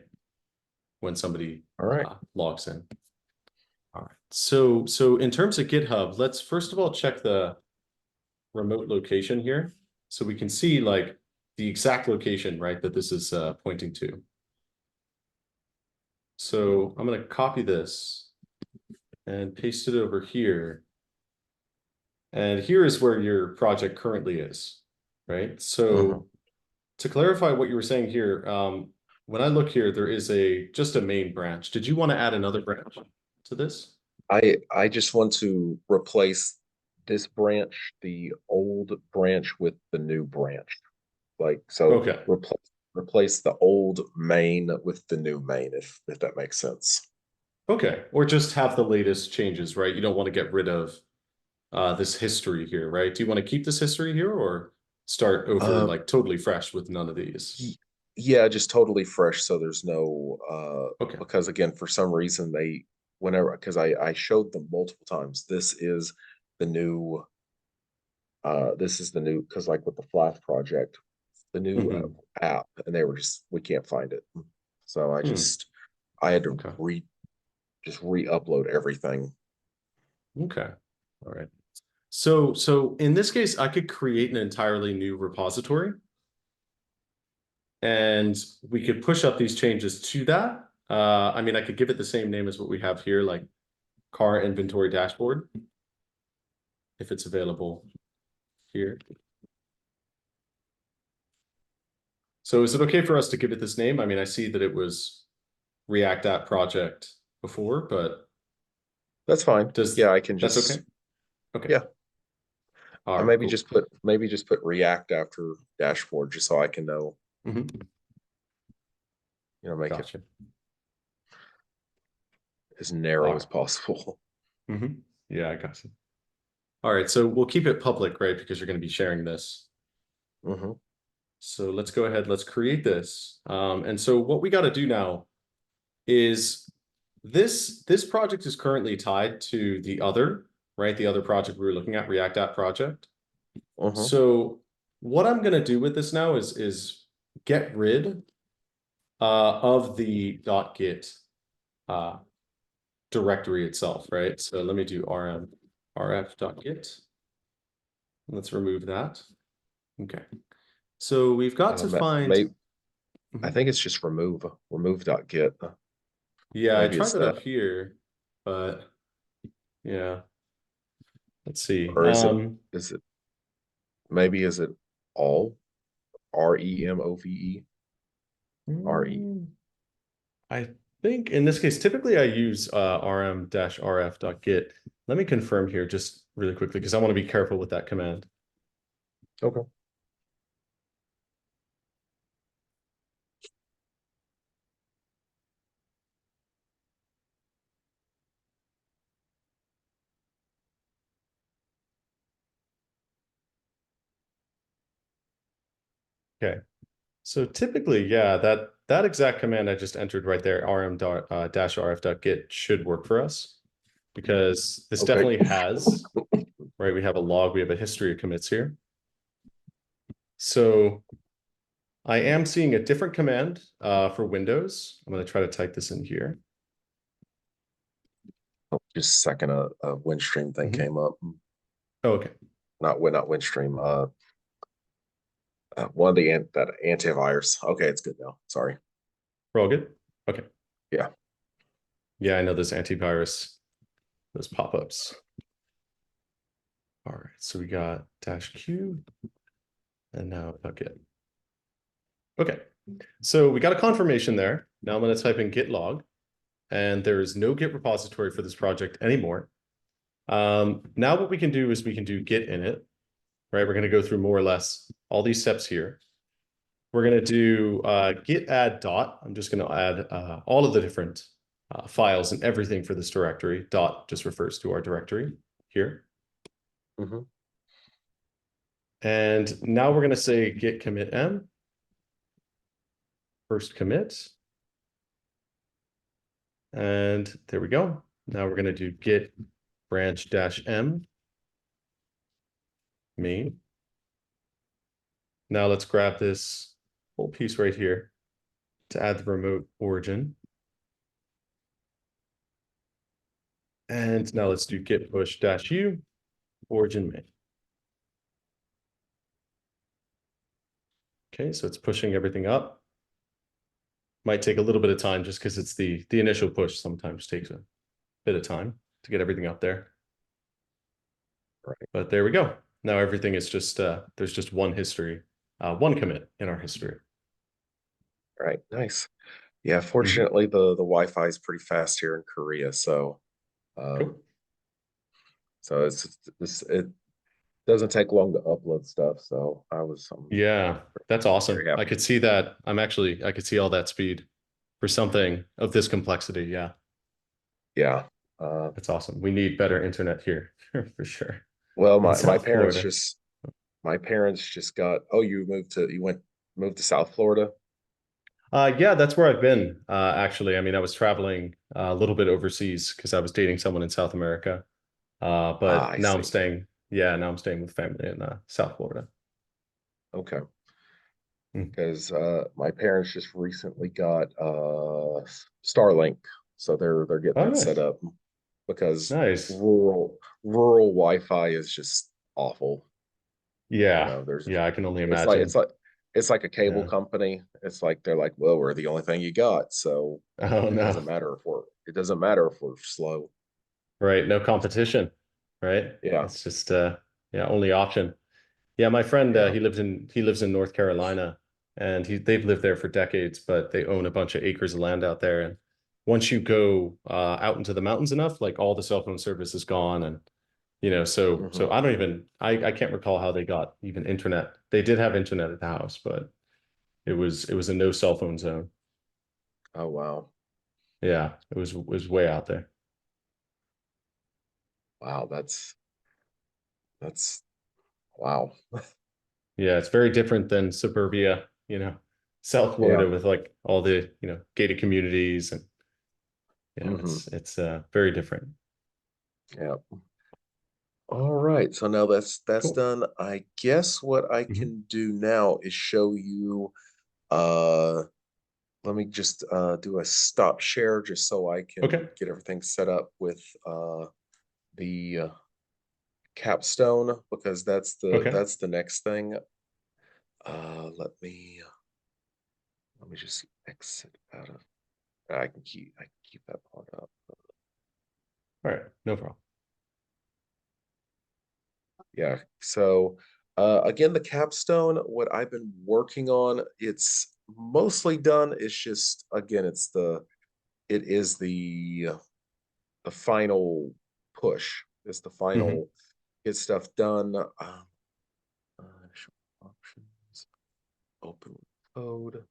When somebody All right. logs in. All right, so in terms of GitHub, let's first of all check the remote location here. So we can see like the exact location, right, that this is pointing to. So I'm going to copy this and paste it over here. And here is where your project currently is, right? Mm-hmm. So to clarify what you were saying here, when I look here, there is just a main branch. Did you want to add another branch to this? I just want to replace this branch, the old branch with the new branch. Like, so Okay. replace the old main with the new main, if that makes sense. Okay. Or just have the latest changes, right? You don't want to get rid of this history here, right? Do you want to keep this history here or start over Um, like totally fresh with none of these? y- yeah, just totally fresh. So there's no Okay. because again, for some reason they whenever because I showed them multiple times. The new this is the new because like with the Flash project, the new Hmm. app, and they were just we can't find it. So Hmm. I had to Okay. re-upload everything. Okay. All right. So in this case, I could create an entirely new repository and we could push up these changes to that. I mean, I could give it the same name as what we have here, like car inventory dashboard, if it's available here. So is it okay for us to give it this name? I mean, I see that it was React App project before, but That's fine. does Yeah, I can that's okay? just Okay. yeah. All I right, cool. maybe just put React after dashboard just so I can know, Hmm. make it Gotcha. as All narrow as right. possible. Yeah, I gotcha. All right, so we'll keep it public, right? Because you're going to be sharing this. Hmm. So let's go ahead, let's create this. And so what we got to do now is this project is currently tied to the other, right? The other project we were looking at, React App project. Hmm. So what I'm going to do with this now is get rid of the .git uh, directory itself, right? So let me do rm rf.git. Let's remove that. Okay. So we've got to find. Maybe I Mhm. think it's just remove.git. Yeah, I Maybe tried it's that that, up here, but yeah, let's see. or is it maybe is it all REMOVE? mm, I think in this case, typically I use rm-rf.git. Let me confirm here just really quickly because I want to be careful with that command. Okay. Okay. So typically, yeah, that exact command I just entered right there, rm-rf.git should work for us because this Okay. definitely has, right? We have a log, we have a history of commits here. So I am seeing a different command for Windows. I'm going to try to type this in here. Just a second, a Windstream thing Mhm. came up. Oh, okay. Not Windstream. One of that antivirus. Okay, it's good now. Sorry. We're all good? Okay. Yeah. Yeah, I know this antivirus, those pop-ups. All right, so we got -q and now .git. Okay, so we got a confirmation there. Now I'm going to type in git log, and there is no Git repository for this project anymore. Now what we can do is we can do git init, right? We're going to go through more or less all these steps here. We're going to do git add dot. I'm just going to add all of the different files and everything for this directory. Dot just refers to our directory here. Hmm. And now we're going to say git commit m, first commit. And there we go. Now we're going to do git branch -m main. Now let's grab this whole piece right here to add the remote origin. And now let's do git push -u origin main. Okay, so it's pushing everything up. Might take a little bit of time just because it's the initial push sometimes takes a bit of time to get everything up there. Right. But there we go. Now everything is just there's just one history, one commit in our history. Right. Nice. Yeah. Mhm. Fortunately, the Wi-Fi is pretty fast here in Korea, so Cool. um, so it's doesn't take long to upload stuff, so I'm Yeah, that's awesome. very I happy. could see that. I could see all that speed for something of this complexity. Yeah, Yeah. Uh, that's awesome. We need better internet here for sure well, in my South parents Florida. just got. Oh, you moved to South Florida? Yeah, that's where I've been. Actually, I mean, I was traveling a little bit overseas because I was dating someone in South America. Ah, But I now I'm see. staying. Yeah, now I'm staying with family in South Florida. Okay. Mm. Because my parents just recently got Starlink, so they're getting Oh, that set nice, up because nice. rural Wi-Fi is just awful. You Yeah, know, there's yeah. I can only it's like imagine. it's like a cable Yeah. company. It's like they're like, well, we're the only thing you got, so Oh no. it doesn't matter if we're slow. Right. No competition. Right. Yeah, It's just yeah, only option. Yeah, my friend yeah. he lives in North Carolina and they've lived there for decades, but they own a bunch of acres of land out there. And once you go out into the mountains enough, like all the cell phone service is gone. And so Hmm. I don't even I can't recall how they got even internet. They did have internet at the house, but it was a no cell phone zone. Oh wow, Yeah, it was way out there. wow. That's wow. Yeah, it's very different than suburbia, South Yeah. Florida with like all the, gated communities and yeah, Hmm. it's very different. Yeah. All right. So now that's Cool. done. I guess what I Hmm. can do now is show you uh let me just do a stop share just so I can Okay. get everything set up with the capstone because Okay. that's the next thing. Let me just exit out of I can keep that part up. All right. No problem. Yeah. So again, the capstone, what I've been working on, it's mostly done. It's just again, it is the final push. It's the Hmm. final get stuff done. Show options, open code.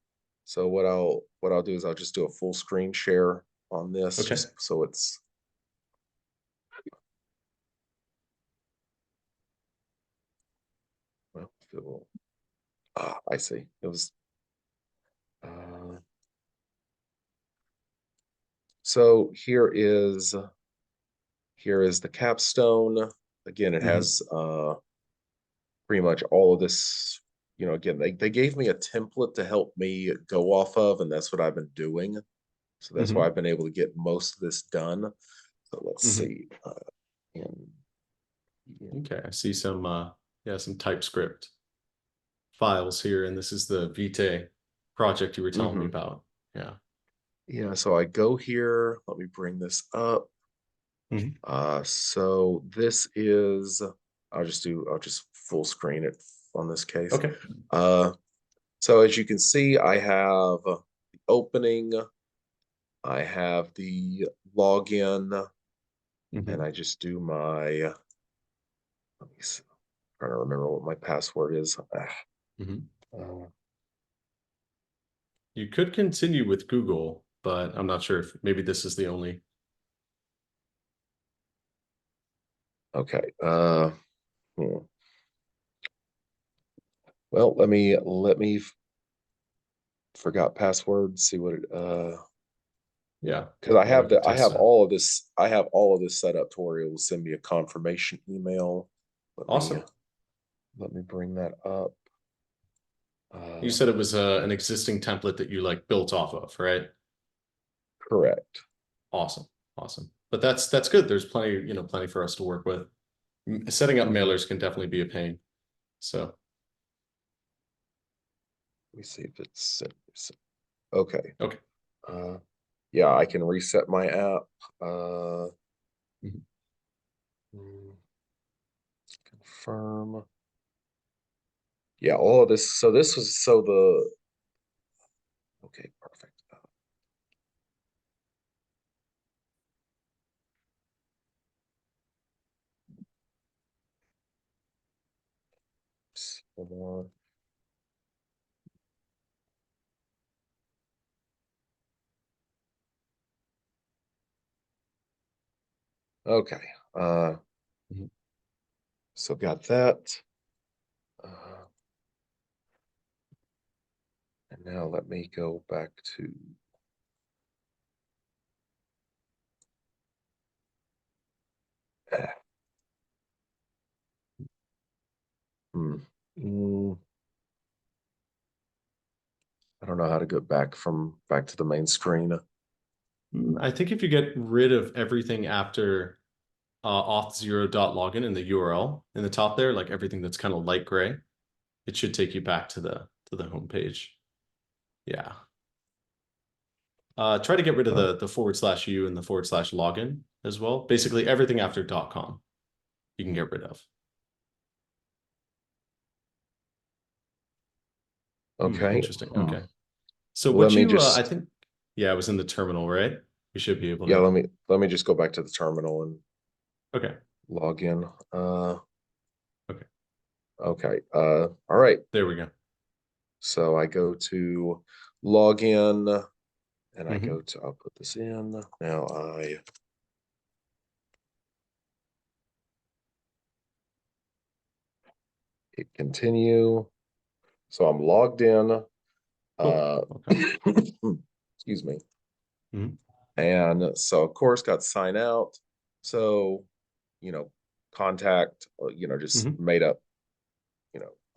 So what I'll do is I'll just do a full screen share on this, Okay. just so it's well, I see. It was uh, so here is the capstone. Again, it Hmm. has pretty much all of this. You know, again, they gave me a template to help me go off of, and that's what I've been doing. So that's why Hmm. I've been able to get most of this done. So let's Hmm. see. In, in Okay. I see some yeah, some TypeScript files here, and this is the Vite project you were telling me hmm. about. Yeah. Yeah, so I go here. Let me bring this up. Hmm. So this is, I'll just full screen it on this case. Okay. Uh, so as you can see, I have the opening, I have the login, and Hmm. I just do my, let me see, I'm trying to remember what my password is. Hmm. Uh, You could continue with Google, but I'm not sure if maybe this is the only. okay. Hmm. Well, let me forgot password, see what it, Yeah. because Yeah, we could I test have that. all of this I have all of this set up to where it will send me a confirmation email. Let me Awesome. let me bring that up. You Uh, said it was an existing template that you like built off of, right? correct. Awesome. Awesome. But that's good. There's plenty, plenty for us to work with. Setting up Hmm. mailers can definitely be a pain. So, Let me see if it's okay. okay. Uh, yeah, I can reset my app. Uh, Mhm. mm, confirm. Yeah, all of this. So this was so the okay, perfect. One more. Okay. Mhm. So got that. Uh, and now let me go back to hmm. Mm, I don't know how to go back to the main screen. I think if you get rid of everything after auth0.login in the URL in the top there, like everything that's kind of light gray, it should take you back to the home page. Yeah. Try to get rid of Oh, the /u and the /login as well. Basically everything after .com you can get rid of. okay. Interesting. Okay. So Let what me you I just think yeah, it was in the terminal, right? We should be able yeah, to. let me just go back to the terminal and Okay. log in. Okay. Okay. All right. There we go. So I go to log in and I Hmm. go to, I'll put this in. Now I hit continue. So I'm logged in. Cool. Uh, Okay. excuse me. Hmm. And so of course got sign out. So, you know, contact, just Hmm. made up,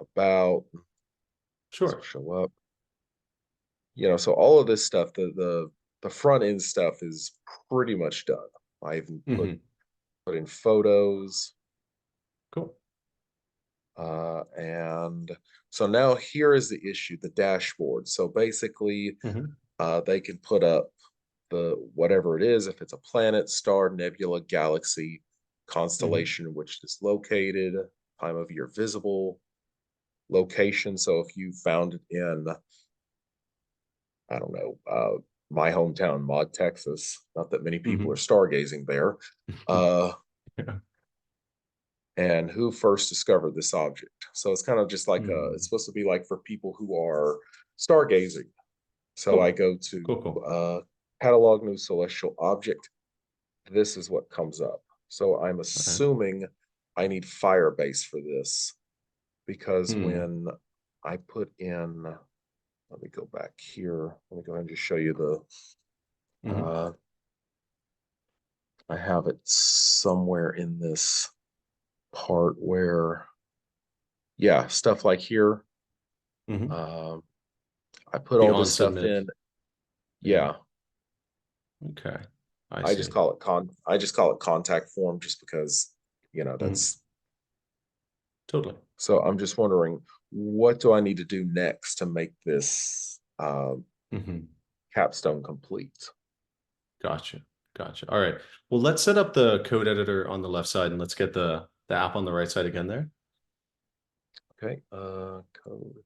about, this will Sure. show up. So all of this stuff, the front end stuff is pretty much done. I even put Hmm. put in photos. Cool. And so now here is the issue, the dashboard. So basically, Hmm. they can put up the whatever it is, if it's a planet, star, nebula, galaxy, Hmm. constellation, which is located, time of year visible, location. So if you found it in, I don't know, my hometown, Maud, Texas, not that many people are Hmm. stargazing there, uh, Yeah. and who first discovered this object. So it's kind of just like it's Hmm. supposed to be like for people who are stargazing. So I Cool. go to Cool. Cool. catalog new celestial object. This is what comes up. So I'm All right. assuming I need Firebase for this because Hmm. when I put in, let me go back here. Let me go ahead and just show you Hmm. uh, I have it somewhere in this part where, yeah, stuff like here. Hmm. Um, I put The all on this stuff submit. in. Yeah. Yeah, Okay. I I just see. call it I just call it contact form just because, Hmm. that's Totally. so I'm just wondering what do I need to do next to make this Hmm. capstone complete? Gotcha. Gotcha. All right. Well, let's set up the code editor on the left side and let's get the app on the right side again there. Okay, code.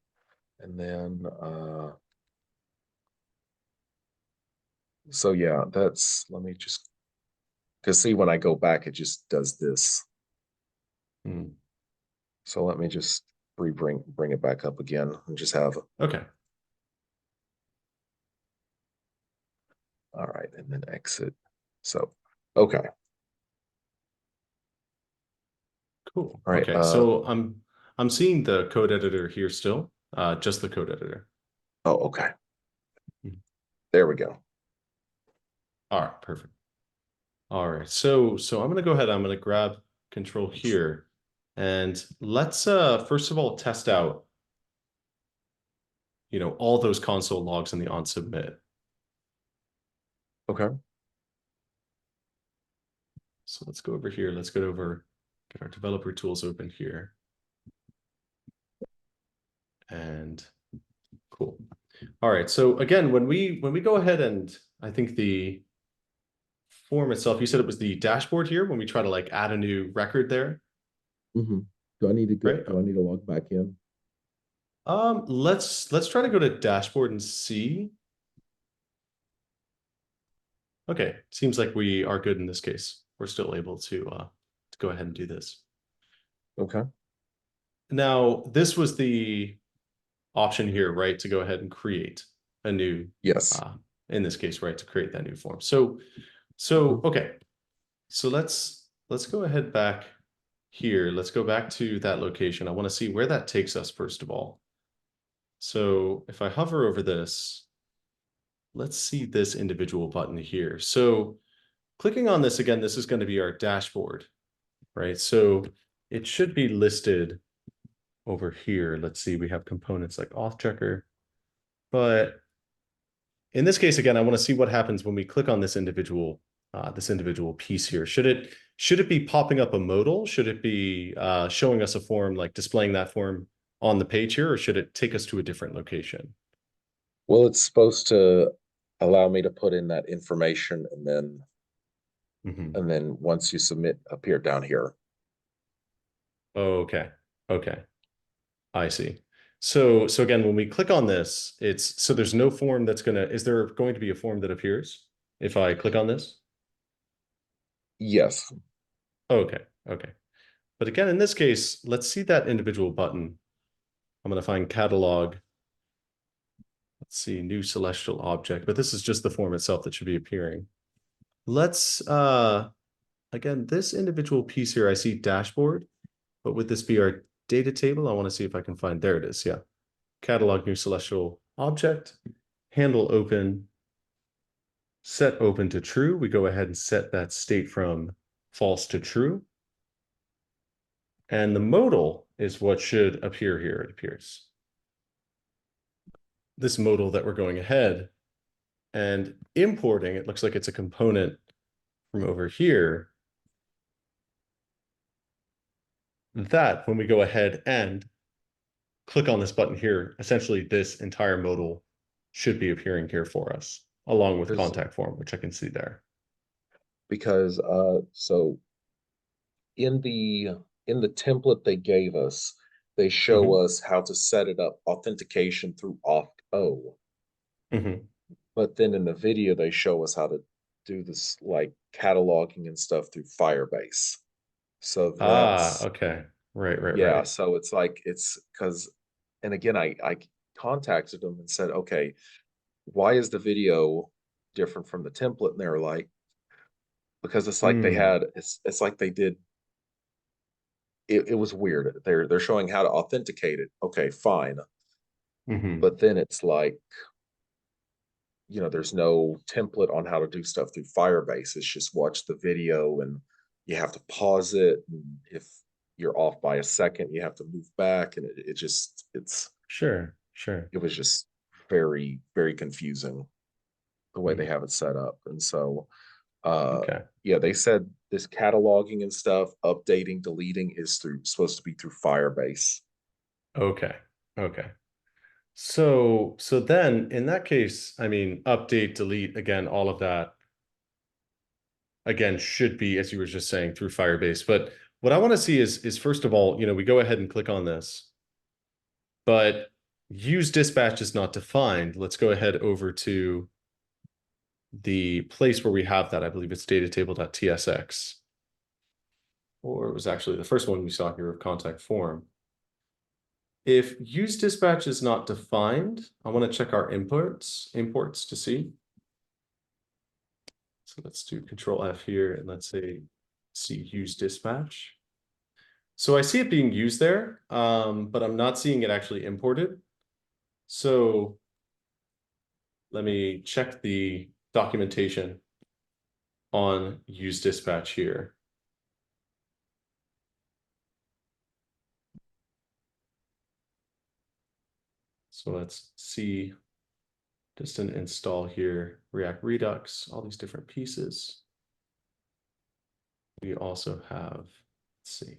And then so yeah, that's let me just because see when I go back, it just does this. Hmm. So let me just bring it back up again and just have Okay. all right, and then exit. So okay. Cool. All right. Okay. So I'm seeing the code editor here still, just the code editor. Oh, okay. Mhm. There we go. All right. Perfect. All right. So I'm gonna go ahead. I'm gonna grab control here, and let's first of all test out, all those console logs in the on submit. Okay. So let's go over here. Let's get our developer tools open here, and cool. All right. So again, when we go ahead and I think the form itself, you said it was the dashboard here when we try to like add a new record there, Hmm. Do I need to go? right? Do I need to log back in? Let's try to go to dashboard and see. Okay, seems like we are good in this case. We're still able to go ahead and do this. Okay. now this was the option here, right? To go ahead and create a new, Yes. in this case, right, to create that new form. So okay. So let's go ahead back here. Let's go back to that location. I want to see where that takes us, first of all. So if I hover over this, let's see this individual button here. So clicking on this again, this is going to be our dashboard, right? So it should be listed over here. Let's see, we have components like auth checker, but in this case, again, I want to see what happens when we click on this individual piece here. Should it be popping up a modal? Should it be showing us a form, like displaying that form on the page here, or should it take us to a different location? Well, it's supposed to allow me to put in that information Mhm. and then once you submit, appear down here. Okay. Okay. I see. So again, when we click on this, so there's no form that's is there going to be a form that appears if I click on this? Yes, Okay. Okay. But again, in this case, let's see that individual button. I'm going to find catalog. Let's see, new celestial object, but this is just the form itself that should be appearing. Let's, again, this individual piece here, I see dashboard, but would this be our data table? I want to see if I can find, there it is. Yeah. Catalog new celestial object, handle open, set open to true. We go ahead and set that state from false to true. And the modal is what should appear here, it appears. This modal that we're going ahead and importing, it looks like it's a component from over here. That when we go ahead and click on this button here, essentially this entire modal should be appearing here for us, along with because contact form, which I can see there. so in the in the template they gave us, they show Hmm. us how to set it up authentication through auth Hmm. but then in the video they show us how to do this like cataloging and stuff through Firebase. So Ah, that's okay. Right, right, yeah, right. so it's like it's because and again I contacted them and said, okay, why is the video different from the template? And they were like, because it's like Hmm. it's like they did it was weird. They're showing how to authenticate it. Okay, fine. Hmm. But then it's like, there's no template on how to do stuff through Firebase. It's just watch the video and you have to pause it. And if you're off by a second, you have to move back. And it just Sure, sure. it was just very, very confusing the way they Hmm. have it set up. And so uh Okay. yeah, they said this cataloging and stuff, updating, deleting is supposed to be through Firebase. Okay. Okay. So then in that case, I mean, update, delete, again, all of that again should be, as you were just saying, through Firebase. But what I want to see is first of all, we go ahead and click on this, but use dispatch is not defined. Let's go ahead over to the place where we have that. I believe it's datatable.tsx, or it was actually the first one we saw here of contact form. If use dispatch is not defined, I want to check our imports to see. So let's do Control F here and let's say see use dispatch. So I see it being used there, but I'm not seeing it actually imported. So let me check the documentation on use dispatch here. So let's see just an install here, React Redux, all these different pieces. We also have, let's see.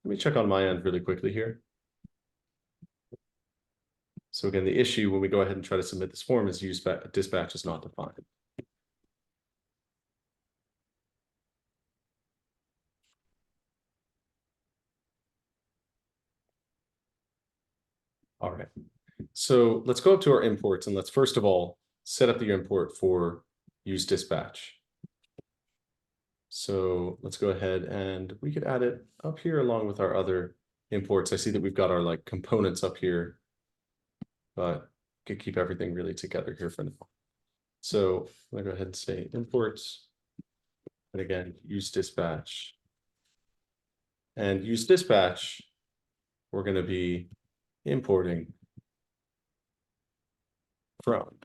Let me check on my end really quickly here. So again, the issue when we go ahead and try to submit this form is use dispatch is not defined. All right. So let's go up to our imports and let's first of all set up the import for use dispatch. So let's go ahead and we could add it up here along with our other imports. I see that we've got our like components up here, but could keep everything really together here for now. So I'm gonna go ahead and say imports, and again, use dispatch. And use dispatch, we're gonna be importing from,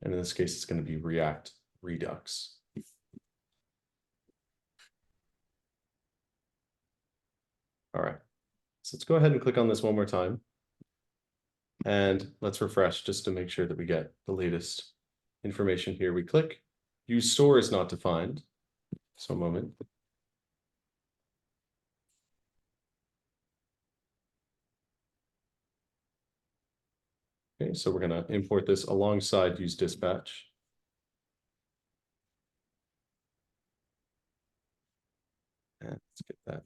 and in this case, it's gonna be React Redux. All right, so let's go ahead and click on this one more time. And let's refresh just to make sure that we get the latest information here. We click, use store is not defined. So a moment. Okay, so we're gonna import this alongside use dispatch. And let's get that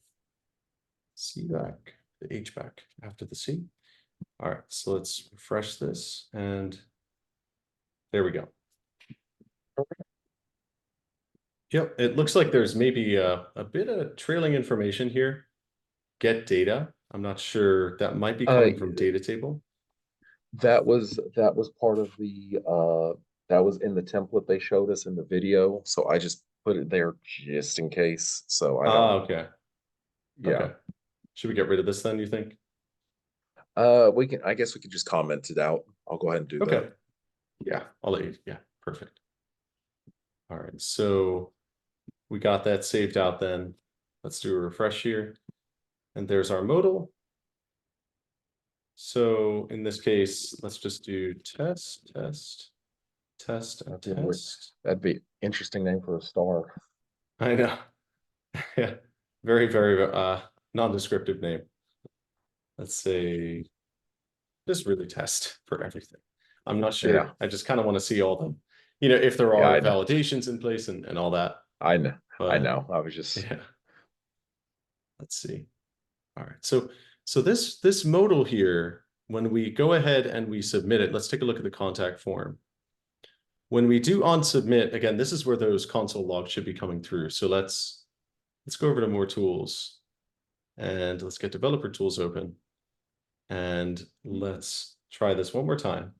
C back, the H back after the C. All right, so let's refresh this and there we go. Yep, it looks like there's maybe a bit of trailing information here. Get data. I'm not sure, that might be coming from data table. That was part of the that was in the template they showed us in the video. So I just put it there just in case. So I don't. Okay. Yeah. Okay. Should we get rid of this then, you think? We can. I guess we could just comment it out. I'll go ahead and do Okay. that. Yeah, I'll let you. Yeah, perfect. All right, so we got that saved out then. Let's do a refresh here. And there's our modal. So in this case, let's just do test, test, test, and test. That'd be interesting name for a star. I know. Yeah, very, very non-descriptive name. Let's say just really test for everything. I'm not sure. Yeah. I just kind of want to see all them, if there Yeah, are I know. validations in place and all that. I know. I But know. I was just yeah. Let's see. All right. So this modal here, when we go ahead and we submit it, let's take a look at the contact form. When we do on submit, again, this is where those console logs should be coming through. So let's go over to more tools and let's get developer tools open. And let's try this one more time.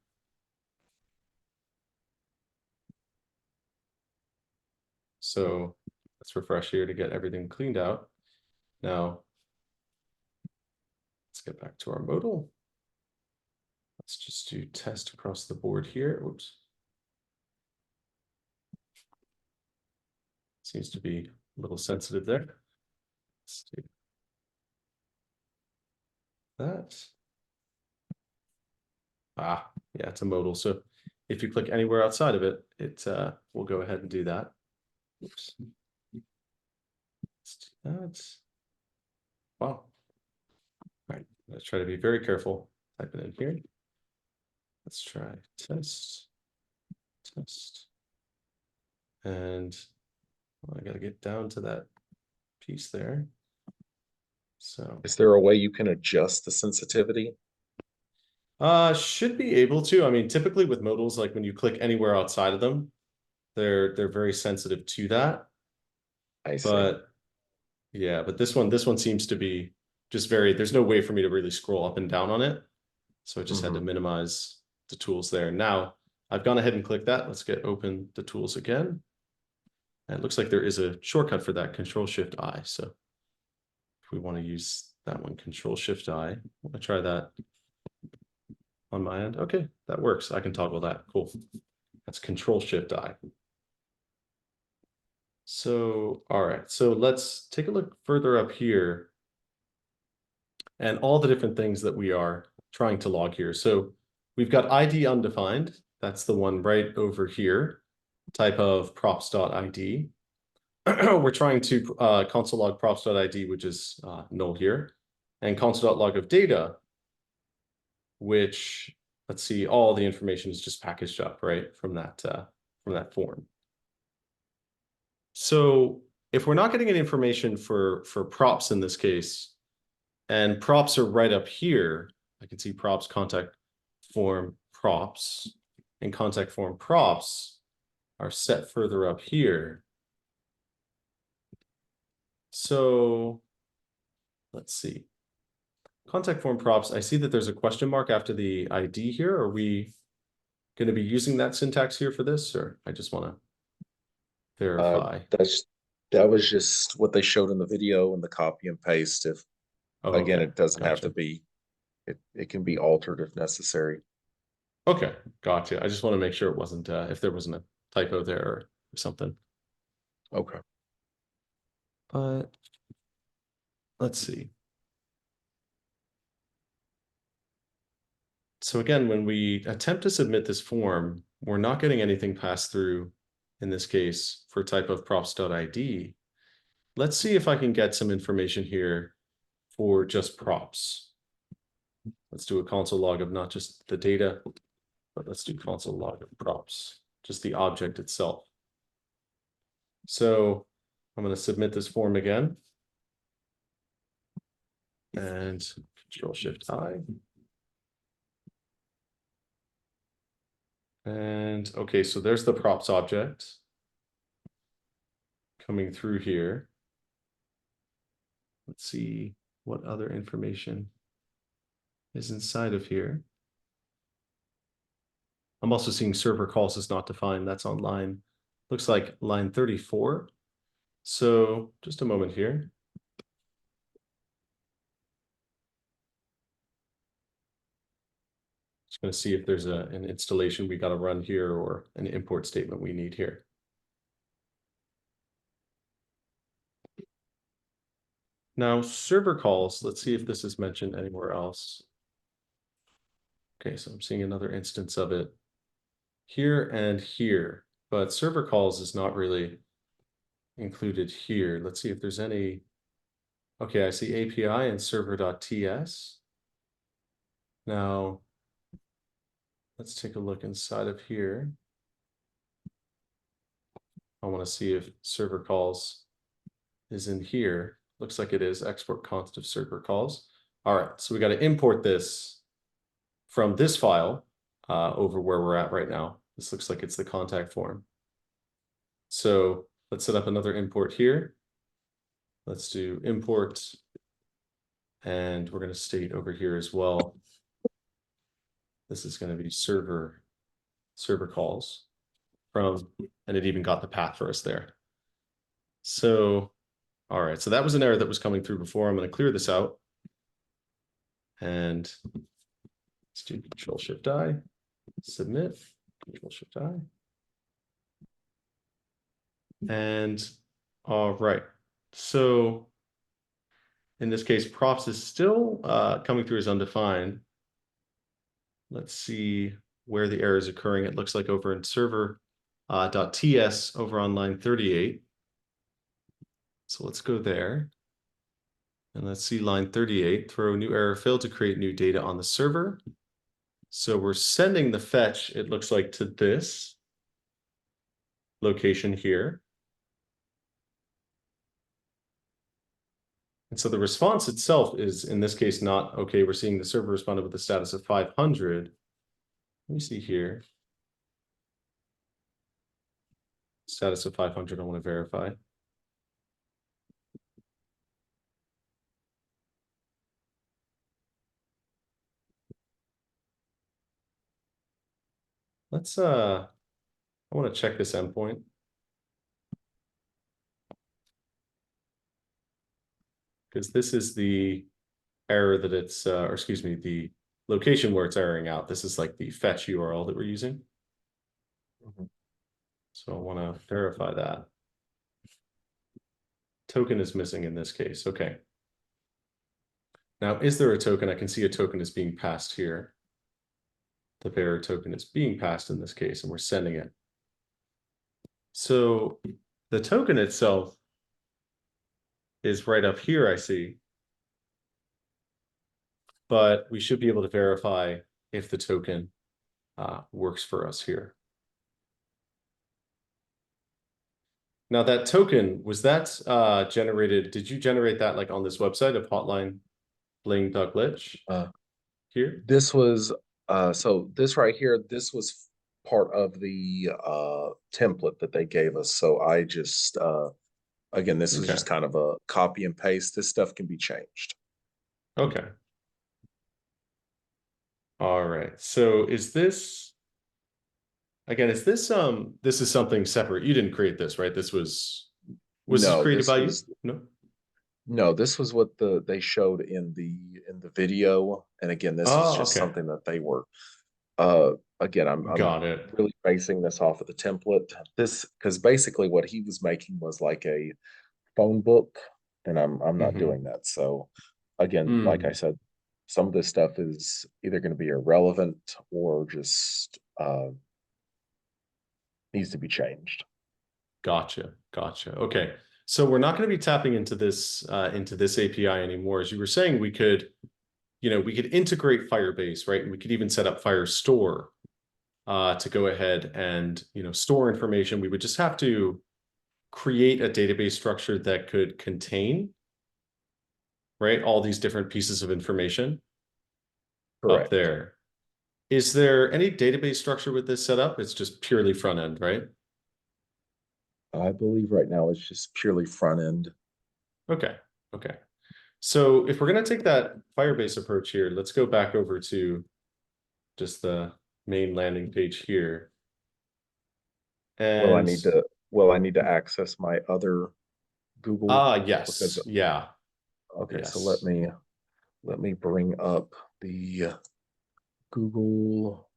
So let's refresh here to get everything cleaned out. Now, let's get back to our modal. Let's just do test across the board here. Oops. Seems to be a little sensitive there. Let's do that. Ah, yeah, it's a modal. So if you click anywhere outside of it, it will go ahead and do that. Oops. Let's do that. Wow. All right, let's try to be very careful. Type it in here. Let's try test, test. And well, I got to get down to that piece there. So is there a way you can adjust the sensitivity? Should be able to. I mean, typically with modals, like when you click anywhere outside of them, they're very sensitive to that. I see. But yeah, but this one seems to be just very, there's no way for me to really scroll up and down on it. So I just had to minimize the tools there. Now I've gone ahead and clicked that. Let's get open the tools again. And it looks like there is a shortcut for that, Control-Shift-I. So if we want to use that one, Control-Shift-I, I'm going to try that on my end. Okay, that works. I can toggle that. Cool. That's Control-Shift-I. So, all right. So let's take a look further up here and all the different things that we are trying to log here. So we've got ID undefined. That's the one right over here. Type of props.id. We're trying to console log props.id, which is null here, and console.log of data, which, let's see, all the information is just packaged up, right, from that form. So if we're not getting any information for props in this case, and props are right up here, I can see props contact form props, and contact form props are set further up here. So let's see. contact form props, I see that there's a question mark after the ID here. Are we going to be using that syntax here for this, or I just want to verify? That was just what they showed in the video and the copy and paste. If Oh, again, okay. it doesn't have to Gotcha. be, it can be altered if necessary. Okay. Gotcha. I just want to make sure it wasn't, if there wasn't a typo there or something. Okay. But let's see. So again, when we attempt to submit this form, we're not getting anything passed through in this case for type of props.id. Let's see if I can get some information here for just props. Let's do a console log of not just the data, but let's do console log of props, just the object itself. So I'm going to submit this form again. And Control-Shift-I. And okay, so there's the props object coming through here. Let's see what other information is inside of here. I'm also seeing server calls is not defined. That's on line, looks like line 34. So just a moment here. Just going to see if there's an installation we got to run here or an import statement we need here. Now, server calls, let's see if this is mentioned anywhere else. Okay, so I'm seeing another instance of it here and here, but server calls is not really included here. Let's see if there's any. Okay, I see API and server.ts. Now, let's take a look inside of here. I want to see if server calls is in here. Looks like it is. Export const of server calls. All right, so we got to import this from this file over where we're at right now. This looks like it's the contact form. So let's set up another import here. Let's do import. And we're going to state over here as well. This is going to be server calls from, and it even got the path for us there. So, all right, so that was an error that was coming through before. I'm going to clear this out. And let's do Control-Shift-I, submit, Control-Shift-I. And all right, so in this case, props is still coming through as undefined. Let's see where the error is occurring. It looks like over in server.ts over on line 38. So let's go there. And let's see line 38, throw new error, failed to create new data on the server. So we're sending the fetch, it looks like, to this location here. And so the response itself is, in this case, not, okay, we're seeing the server responded with the status of 500. Let me see here. Status of 500, I want to verify. Let's, I want to check this endpoint. Because this is the error that it's, or excuse me, the location where it's erroring out. This is like the fetch URL that we're using. So I want to verify that. Token is missing in this case. Okay. Now, is there a token? I can see a token is being passed here. The bearer token is being passed in this case, and we're sending it. So the token itself is right up here, I see. But we should be able to verify if the token works for us here. Now that token, was that generated, did you generate that like on this website of hotline bling.glitch here? This was, so this right here, this was part of the template that they gave us. So I just, again, this is Okay. just kind of a copy and paste. This stuff can be changed. Okay. All right. So is this again, is this is something separate? You didn't create this, right? Was this No, created this by you? was No. no, this was what they showed in the video. And again, this is Oh, just okay. something that they were uh again, I'm Got it. really basing this off of the template. This because basically what he was making was like a phone book, and I'm not Hmm. doing that. So again, like I Mm, said, some of this stuff is either going to be irrelevant or just needs to be changed. gotcha. Gotcha. Okay. So we're not going to be tapping into this API anymore. As you were saying, we could integrate Firebase, right? And we could even set up Firestore to go ahead and store information. We would just have to create a database structure that could contain, right, all these different pieces of information up Correct. there. Is there any database structure with this setup? It's just purely front end, right? I believe right now it's just purely front end. Okay. Okay. So if we're going to take that Firebase approach here, let's go back over to just the main landing page here. Well, I And need to well, I need to access my other Google because yes, yeah, okay, so yes. let me bring up the Google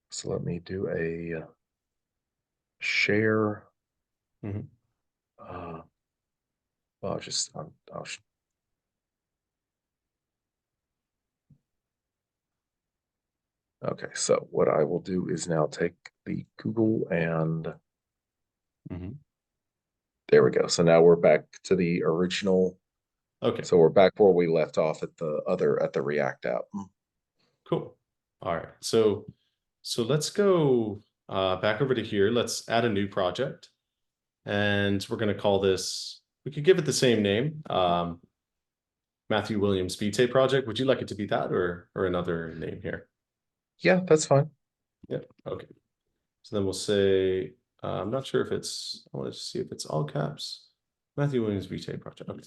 so let me do a share Mhm. uh well, I'll okay, so what I will do is now take the Google and Mhm. there we go. So now we're back to the original. Okay, So we're back where we left off at the React app. cool. All right. So let's go back over to here. Let's add a new project. And we're going to call this, we could give it the same name, Matthew Williams Vitae project. Would you like it to be that or another name here? Yeah, that's fine. Yep. Okay. So then we'll say, I'm not sure if I want to see if it's all caps. Matthew Williams Vitae project. Okay.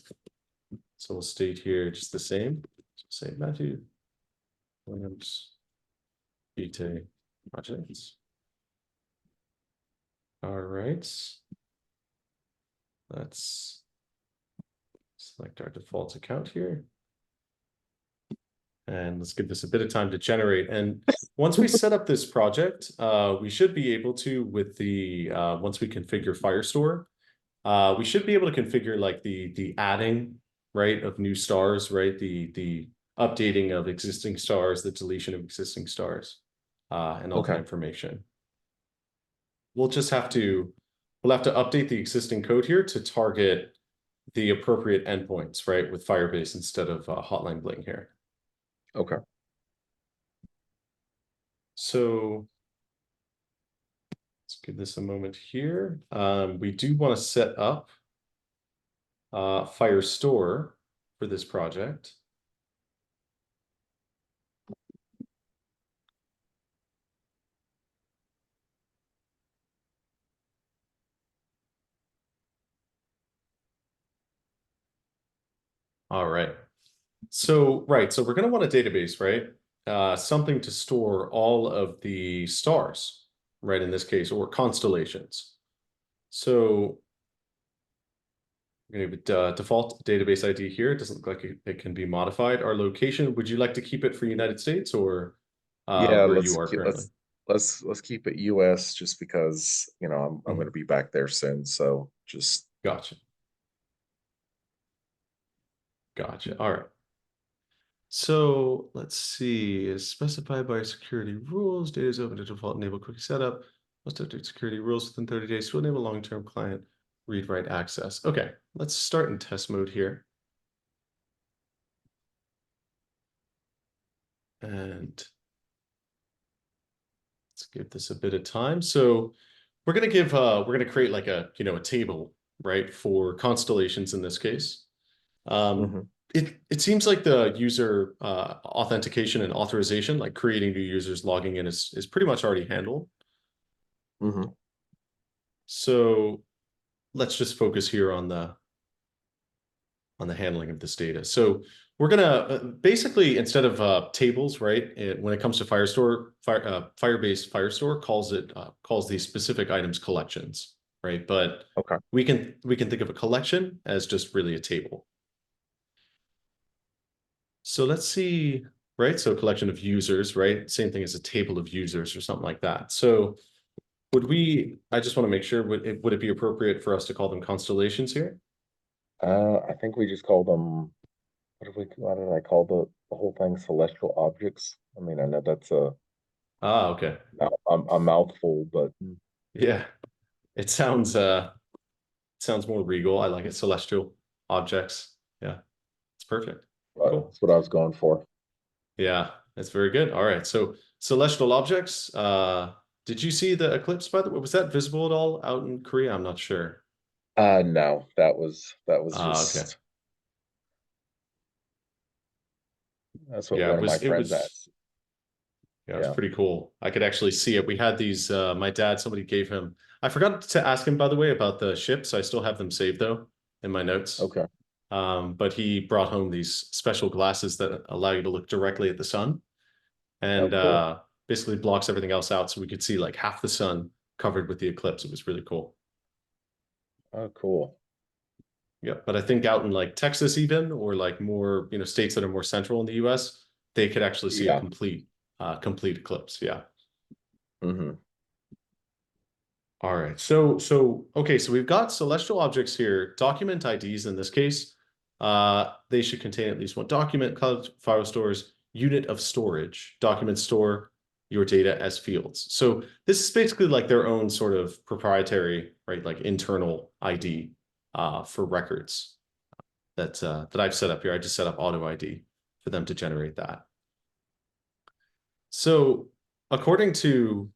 So we'll state here just the same. So say Matthew Williams Vitae project. All right. Let's select our default account here. And let's give this a bit of time to generate. And once we set up this project, we should be able to, once we configure Firestore, we should be able to configure like the adding, right, of new stars, right, the updating of existing stars, the deletion of existing stars, and all that Okay. information. We'll just have to, we'll have to update the existing code here to target the appropriate endpoints, right, with Firebase instead of Hotline Bling here. Okay. So let's give this a moment here. We do want to set up Firestore for this project. All right. So we're going to want a database, right? Something to store all of the stars, right? In this case, or constellations. So we're going to have a default database ID here. It doesn't look like it can be modified. Our location, would you like to keep it for United States or Yeah, where you are currently? let's keep it US just because, I'm going to Mhm. be back there soon, so just Gotcha. Gotcha. All right. So let's see, is specified by security rules. Data is open to default, enable quick setup. Must update security rules within 30 days to enable long-term client read-write access. Okay, let's start in test mode here. And let's give this a bit of time. So we're gonna create like a table, right, for constellations in this case. Um, mhm, it seems like the user authentication and authorization, like creating new users, logging in is pretty much already handled. mhm. So let's just focus here on the handling of this data. So we're gonna basically, instead of tables, right? When it comes to Firestore, Firebase Firestore calls these specific items collections, right? But Okay. we can think of a collection as just really a table. So let's see, right? So a collection of users, right? Same thing as a table of users or something like that. So I just want to make sure, would it be appropriate for us to call them constellations here? I think we just called them, what did I call the whole thing? Celestial objects. I mean, I know that's Ah, okay. a mouthful, but Yeah. It sounds more regal. I like it. Celestial objects. Yeah, it's perfect. Cool. that's what I was going for. Yeah, that's very good. All right. So celestial objects. Did you see the eclipse, by the way? Was that visible at all out in Korea? I'm not sure. No, that was Ah, okay. just that's what Yeah, one of my it friends was asked. yeah, it was Yeah. pretty cool. I could actually see it. We had these, my dad, somebody gave him, I forgot to ask him, by the way, about the ships. I still have them saved though in my notes. Okay. But he brought home these special glasses that allow you to look directly at the sun Oh, and cool. basically blocks everything else out. So we could see like half the sun covered with the eclipse. It was really cool. Oh, cool. Yeah. But I think out in like Texas, even, or like more, states that are more central in the US, they could actually see a Yeah. complete eclipse. Yeah. Hmm. All right. Okay. So we've got celestial objects here, document IDs in this case. They should contain at least one document, cloud file stores, unit of storage, documents store your data as fields. So this is basically like their own sort of proprietary, right? Like internal ID for records that I've set up here. I just set up auto ID for them to generate that. So according to,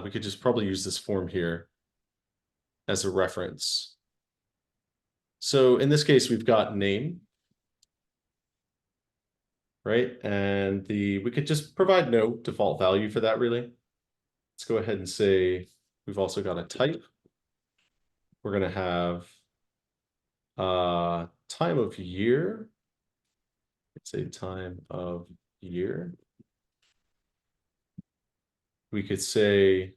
we could just probably use this form here as a reference. So in this case, we've got name, right? And we could just provide no default value for that, really. Let's go ahead and say we've also got a type. We're going to have time of year. Let's say time of year. We could say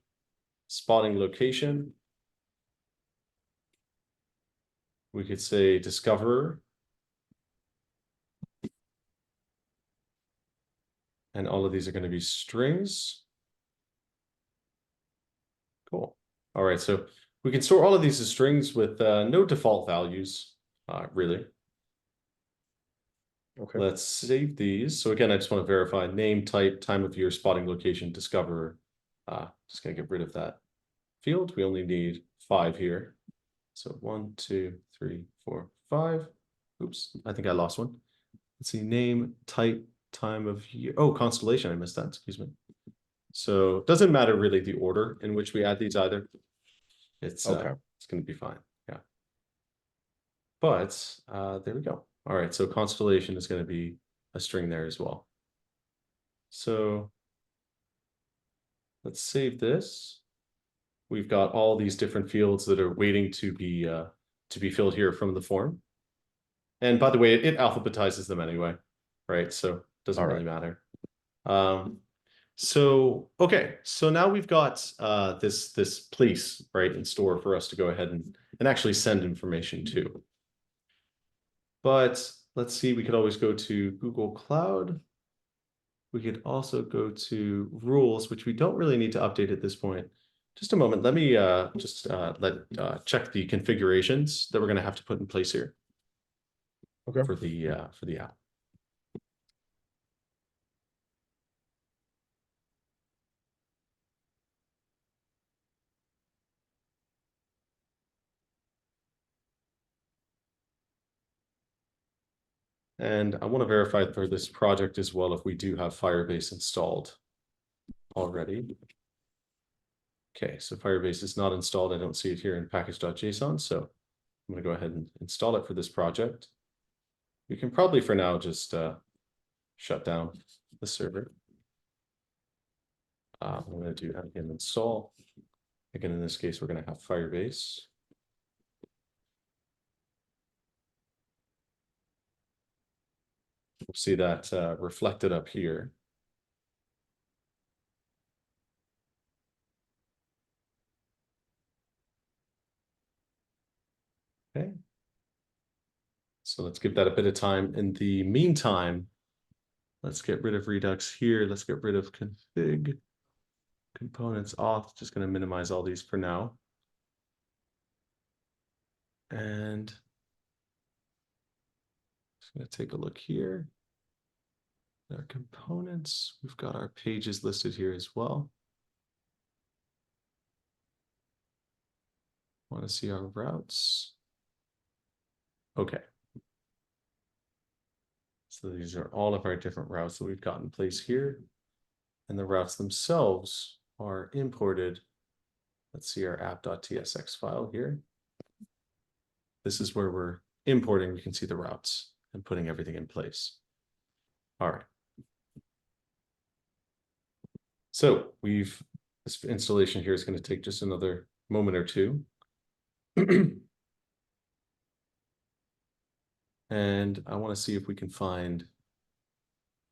spotting location. We could say discoverer. And all of these are going to be strings. Cool. All right, so we can store all of these as strings with no default values, really. Okay. Let's save these. So again, I just want to verify name, type, time of year, spotting location, discoverer. Just going to get rid of that field. We only need 5 here. So 1, 2, 3, 4, 5. Oops, I think I lost one. Let's see, name, type, time of year. Oh, constellation, I missed that, excuse me. So it doesn't matter really the order in which we add these either. It's Okay. going to be fine. Yeah. But there we go. All right. So constellation is going to be a string there as well. So let's save this. We've got all these different fields that are waiting to be filled here from the form. And by the way, it alphabetizes them anyway, right? So it doesn't All really right. matter. Okay, so now we've got this place, right, in store for us to go ahead and actually send information to. But let's see, we could always go to Google Cloud. We could also go to rules, which we don't really need to update at this point. Just a moment. Let me just check the configurations that we're going to have to put in place here Okay. for the app. And I want to verify for this project as well if we do have Firebase installed already. Okay, so Firebase is not installed. I don't see it here in package.json, so I'm going to go ahead and install it for this project. We can probably for now just shut down the server. I'm going to do npm install. Again, in this case, we're going to have Firebase. We'll see that reflected up here. Okay. So let's give that a bit of time. In the meantime, let's get rid of Redux here. Let's get rid of config components auth. Just going to minimize all these for now. And just going to take a look here. Our components, we've got our pages listed here as well. Want to see our routes. Okay. So these are all of our different routes that we've got in place here. And the routes themselves are imported. Let's see our app.tsx file here. This is where we're importing. We can see the routes and putting everything in place. All right. So this installation here is going to take just another moment or two. And I want to see if we can find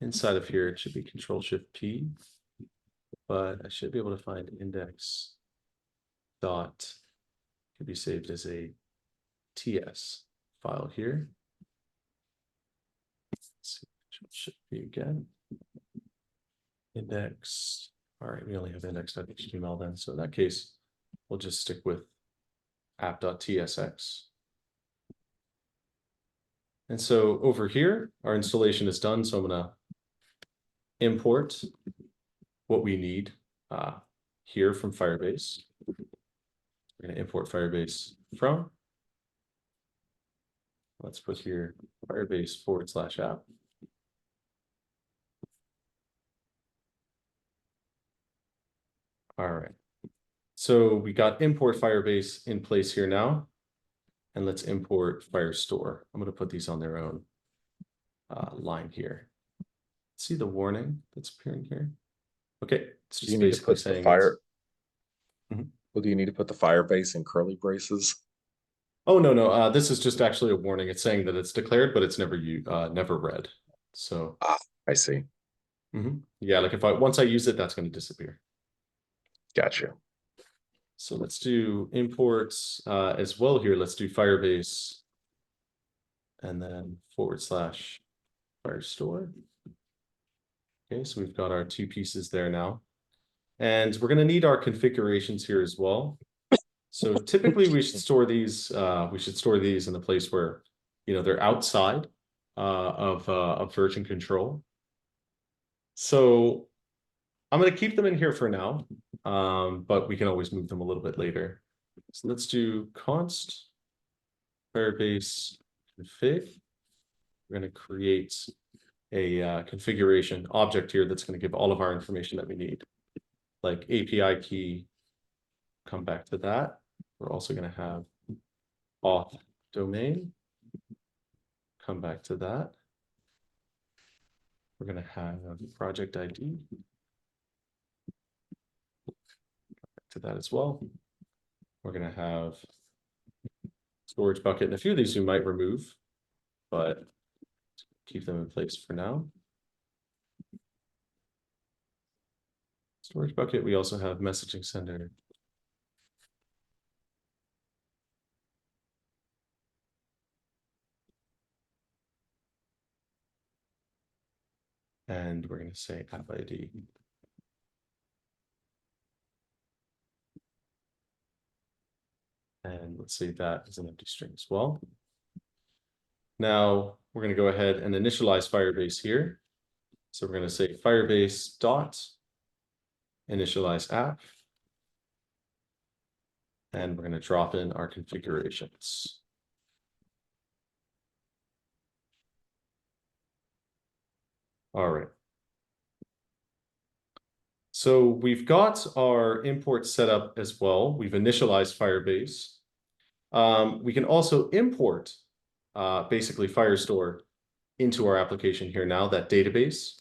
inside of here, it should be Control-Shift-P, but I should be able to find index dot, could be saved as a TS file here. Let's see, Control-Shift-P again. Index, all right, we only have index.html then. So in that case, we'll just stick with app.tsx. And so over here, our installation is done. So I'm going to import what we need here from Firebase. We're going to import Firebase from. Let's put here Firebase /app. All right. So we got import Firebase in place here now. And let's import Firestore. I'm going to put these on their own line here. See the warning that's appearing here? Okay, it's just basically saying Well, do you need to put the Firebase in curly braces? Oh, no. This is just actually a warning. It's saying that it's declared, but it's never read. So I see. Yeah, like once I use it, that's going to disappear. Gotcha. So let's do imports as well here. Let's do Firebase and then /Firestore. Okay, so we've got our two pieces there now. And we're going to need our configurations here as well. So typically we should store these. We should store these in the place where, they're outside of version control. So I'm going to keep them in here for now, but we can always move them a little bit later. So let's do const Firebase config. We're going to create a configuration object here that's going to give all of our information that we need, like API key. Come back to that. We're also going to have auth domain. Come back to that. We're going to have project ID. Back to that as well. We're going to have storage bucket, and a few of these we might remove, but keep them in place for now. Storage bucket, we also have messaging sender. And we're going to say app ID. And let's say that is an empty string as well. Now we're going to go ahead and initialize Firebase here. So we're going to say Firebase dot initialize app. And we're going to drop in our configurations. All right. So we've got our import set up as well. We've initialized Firebase. We can also import basically Firestore into our application here now, that database.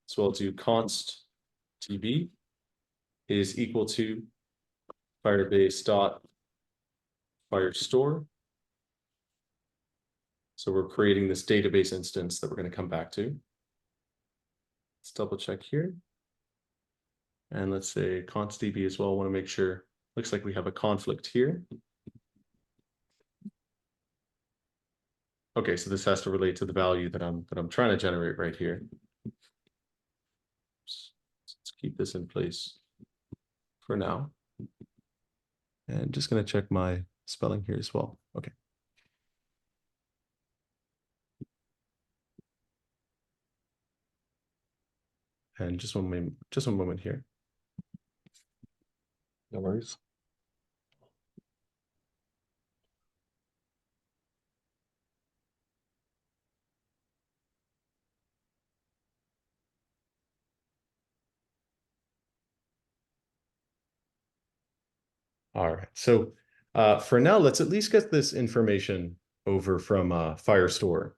So I'll do const tb is equal to Firebase dot Firestore. So we're creating this database instance that we're going to come back to. Let's double check here. And let's say constdb as well. I want to make sure, looks like we have a conflict here. Okay, so this has to relate to the value that I'm trying to generate right here. Let's keep this in place for now. And just going to check my spelling here as well. Okay. And just one moment here. No worries. All right. So for now, let's at least get this information over from Firestore.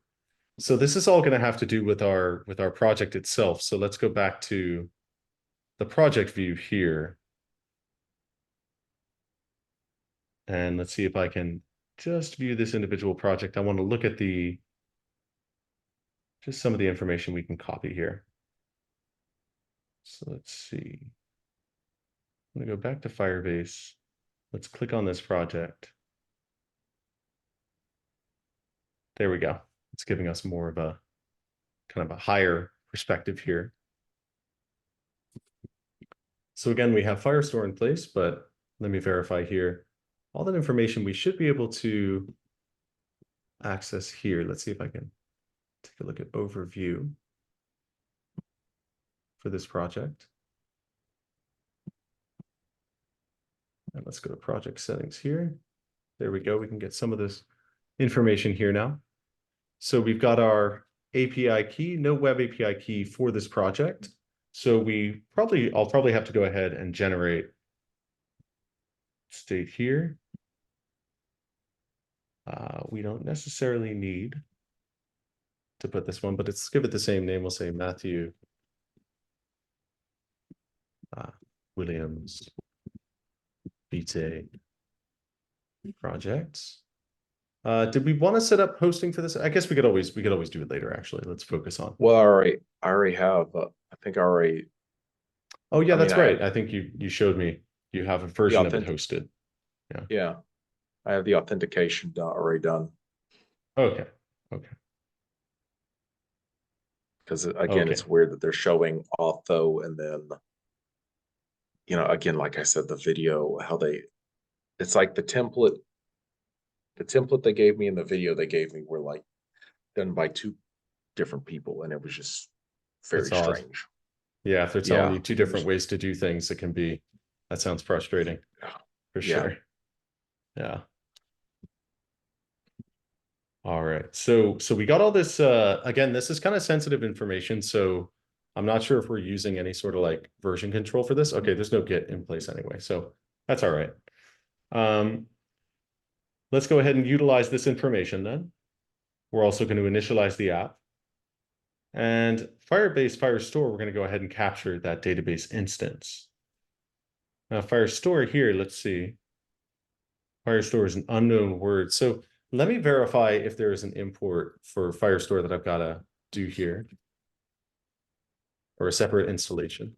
So this is all going to have to do with our project itself. So let's go back to the project view here. And let's see if I can just view this individual project. I want to look at just some of the information we can copy here. So let's see. I'm going to go back to Firebase. Let's click on this project. There we go. It's giving us more of a kind of a higher perspective here. So again, we have Firestore in place, but let me verify here. All that information we should be able to access here. Let's see if I can take a look at overview for this project. And let's go to project settings here. There we go. We can get some of this information here now. So we've got our API key, no web API key for this project. So I'll probably have to go ahead and generate state here. We don't necessarily need to put this one, but let's give it the same name. We'll say Matthew Williams Vitae projects. Did we want to set up hosting for this? I guess we could always do it later. Actually, let's focus on. Well, I already have. I think I already. Oh yeah, that's right. I think you showed me. You have a version of it hosted. Yeah. Yeah, I have the authentication already done. Okay. Okay. Because again, it's weird that they're showing auth and then, again, like I said, the video, it's like the template they gave me and the video they gave me were like done by two different people, and it was just very strange. Yeah, if they're telling you two different ways to do things, that sounds frustrating for sure. Yeah. All right. So we got all this, again, this is kind of sensitive information. So I'm not sure if we're using any sort of like version control for this. Okay, there's no Git in place anyway, so that's all right. Let's go ahead and utilize this information then. We're also going to initialize the app. And Firestore, we're going to go ahead and capture that database instance. Now, Firestore here, let's see. Firestore is an unknown word. So let me verify if there is an import for Firestore that I've got to do here, or a separate installation.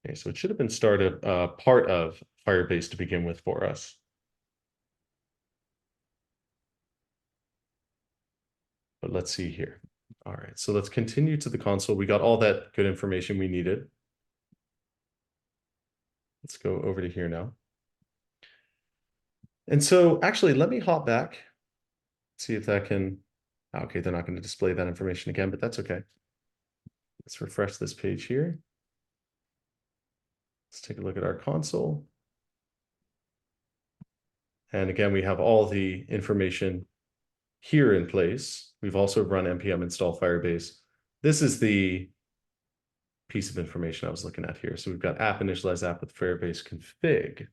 Okay, so it should have been started part of Firebase to begin with for us. But let's see here. All right, so let's continue to the console. We got all that good information we needed. Let's go over to here now. And so actually, let me hop back, see if that can, okay, they're not going to display that information again, but that's okay. Let's refresh this page here. Let's take a look at our console. And again, we have all the information here in place. We've also run npm install Firebase. This is the piece of information I was looking at here. So we've got app initialize app with Firebase config.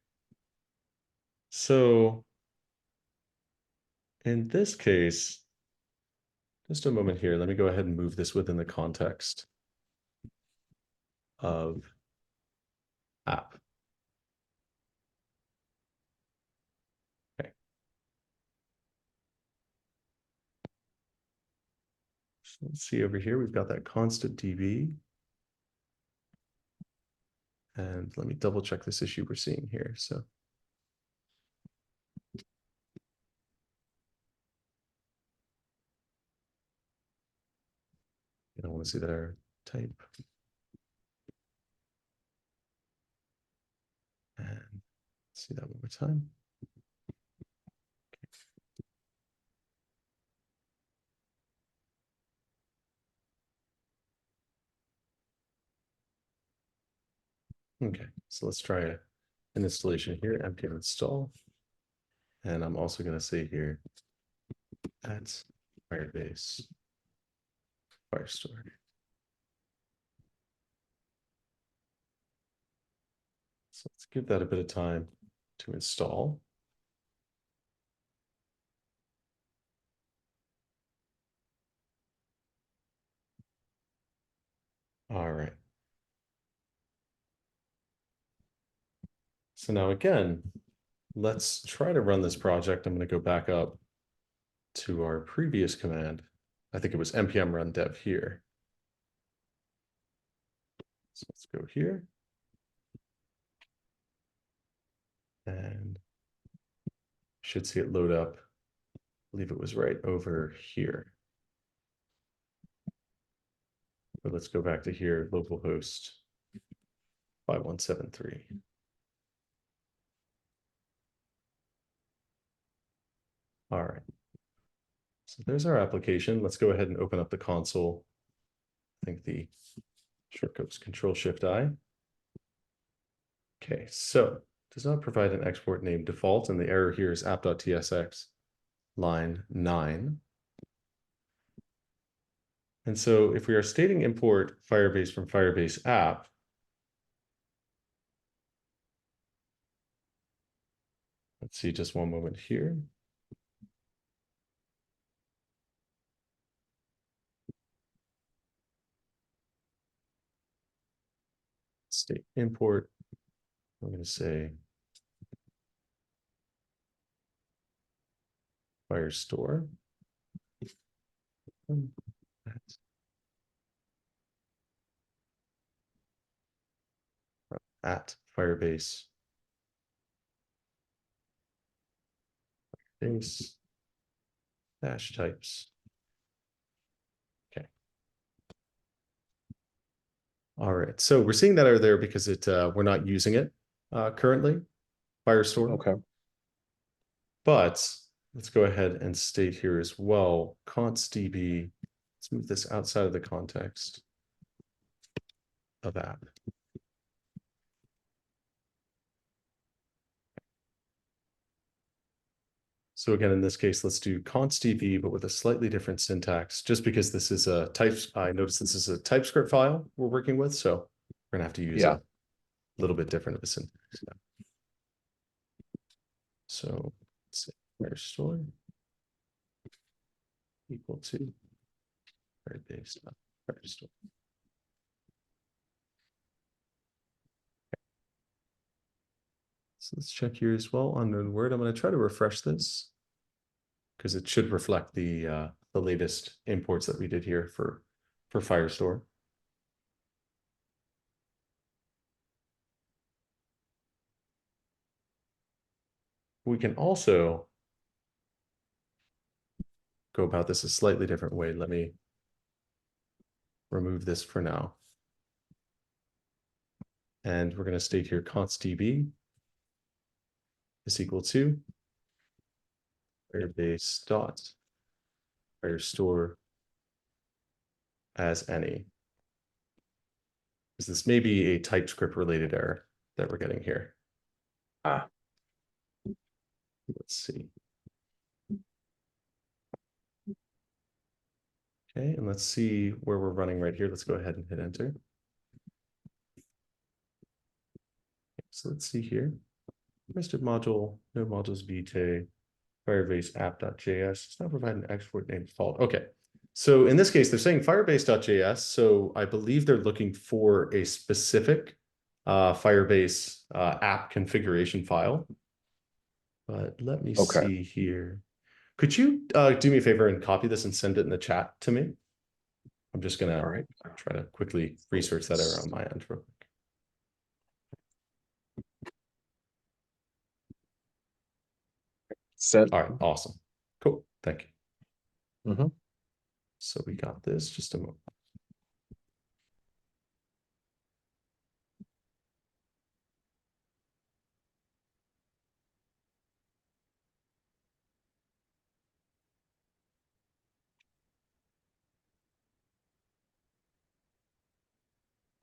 So in this case, just a moment here, let me go ahead and move this within the context of app. let's see over here, we've got that constant DB. And let me double check this issue we're seeing here. So I don't want to see that our type. And see that one more time. Okay, so let's try an installation here, npm install. And I'm also going to say here at Firebase Firestore. So let's give that a bit of time to install. All right. So now again, let's try to run this project. I'm going to go back up to our previous command. I think it was npm run dev here. So let's go here. And should see it load up. I believe it was right over here. But let's go back to here, localhost 5173. All right. So there's our application. Let's go ahead and open up the console. I think the shortcut was Control-Shift-I. Okay, so does not provide an export name default, and the error here is app.tsx line 9. And so if we are stating import Firebase from Firebase app, let's see just one moment here. State import, I'm going to say Firestore. At Firebase base dash types. Okay. All right. So we're seeing that error there because we're not using it currently, Firestore. Okay. But let's go ahead and state here as well, constdb. Let's move this outside of the context of app. So again, in this case, let's do constdb, but with a slightly different syntax, just because this is a I noticed this is a TypeScript file we're working with, so we're gonna have to use a little bit different of a syntax. So let's say Firestore equal to Firebase Firestore. So let's check here as well on Word. I'm going to try to refresh this because it should reflect the latest imports that we did here for Firestore. We can also go about this a slightly different way. Let me remove this for now. And we're going to state here constdb is equal to Firebase dot Firestore as any. Because this may be a TypeScript related error that we're getting here. Let's see. Okay, and let's see where we're running right here. Let's go ahead and hit enter. So let's see here. Registered module, no modules vt, Firebase app.js. It's not providing an export name default. Okay. So in this case, they're saying firebase.js. So I believe they're looking for a specific Firebase app configuration file. But let me see here. Could you do me a favor and copy this and send it in the chat to me? I'm just All gonna right. try to quickly research that error on my end real quick. Set. All right, awesome. Cool, thank you. Mm-hmm. So we got this, just a moment.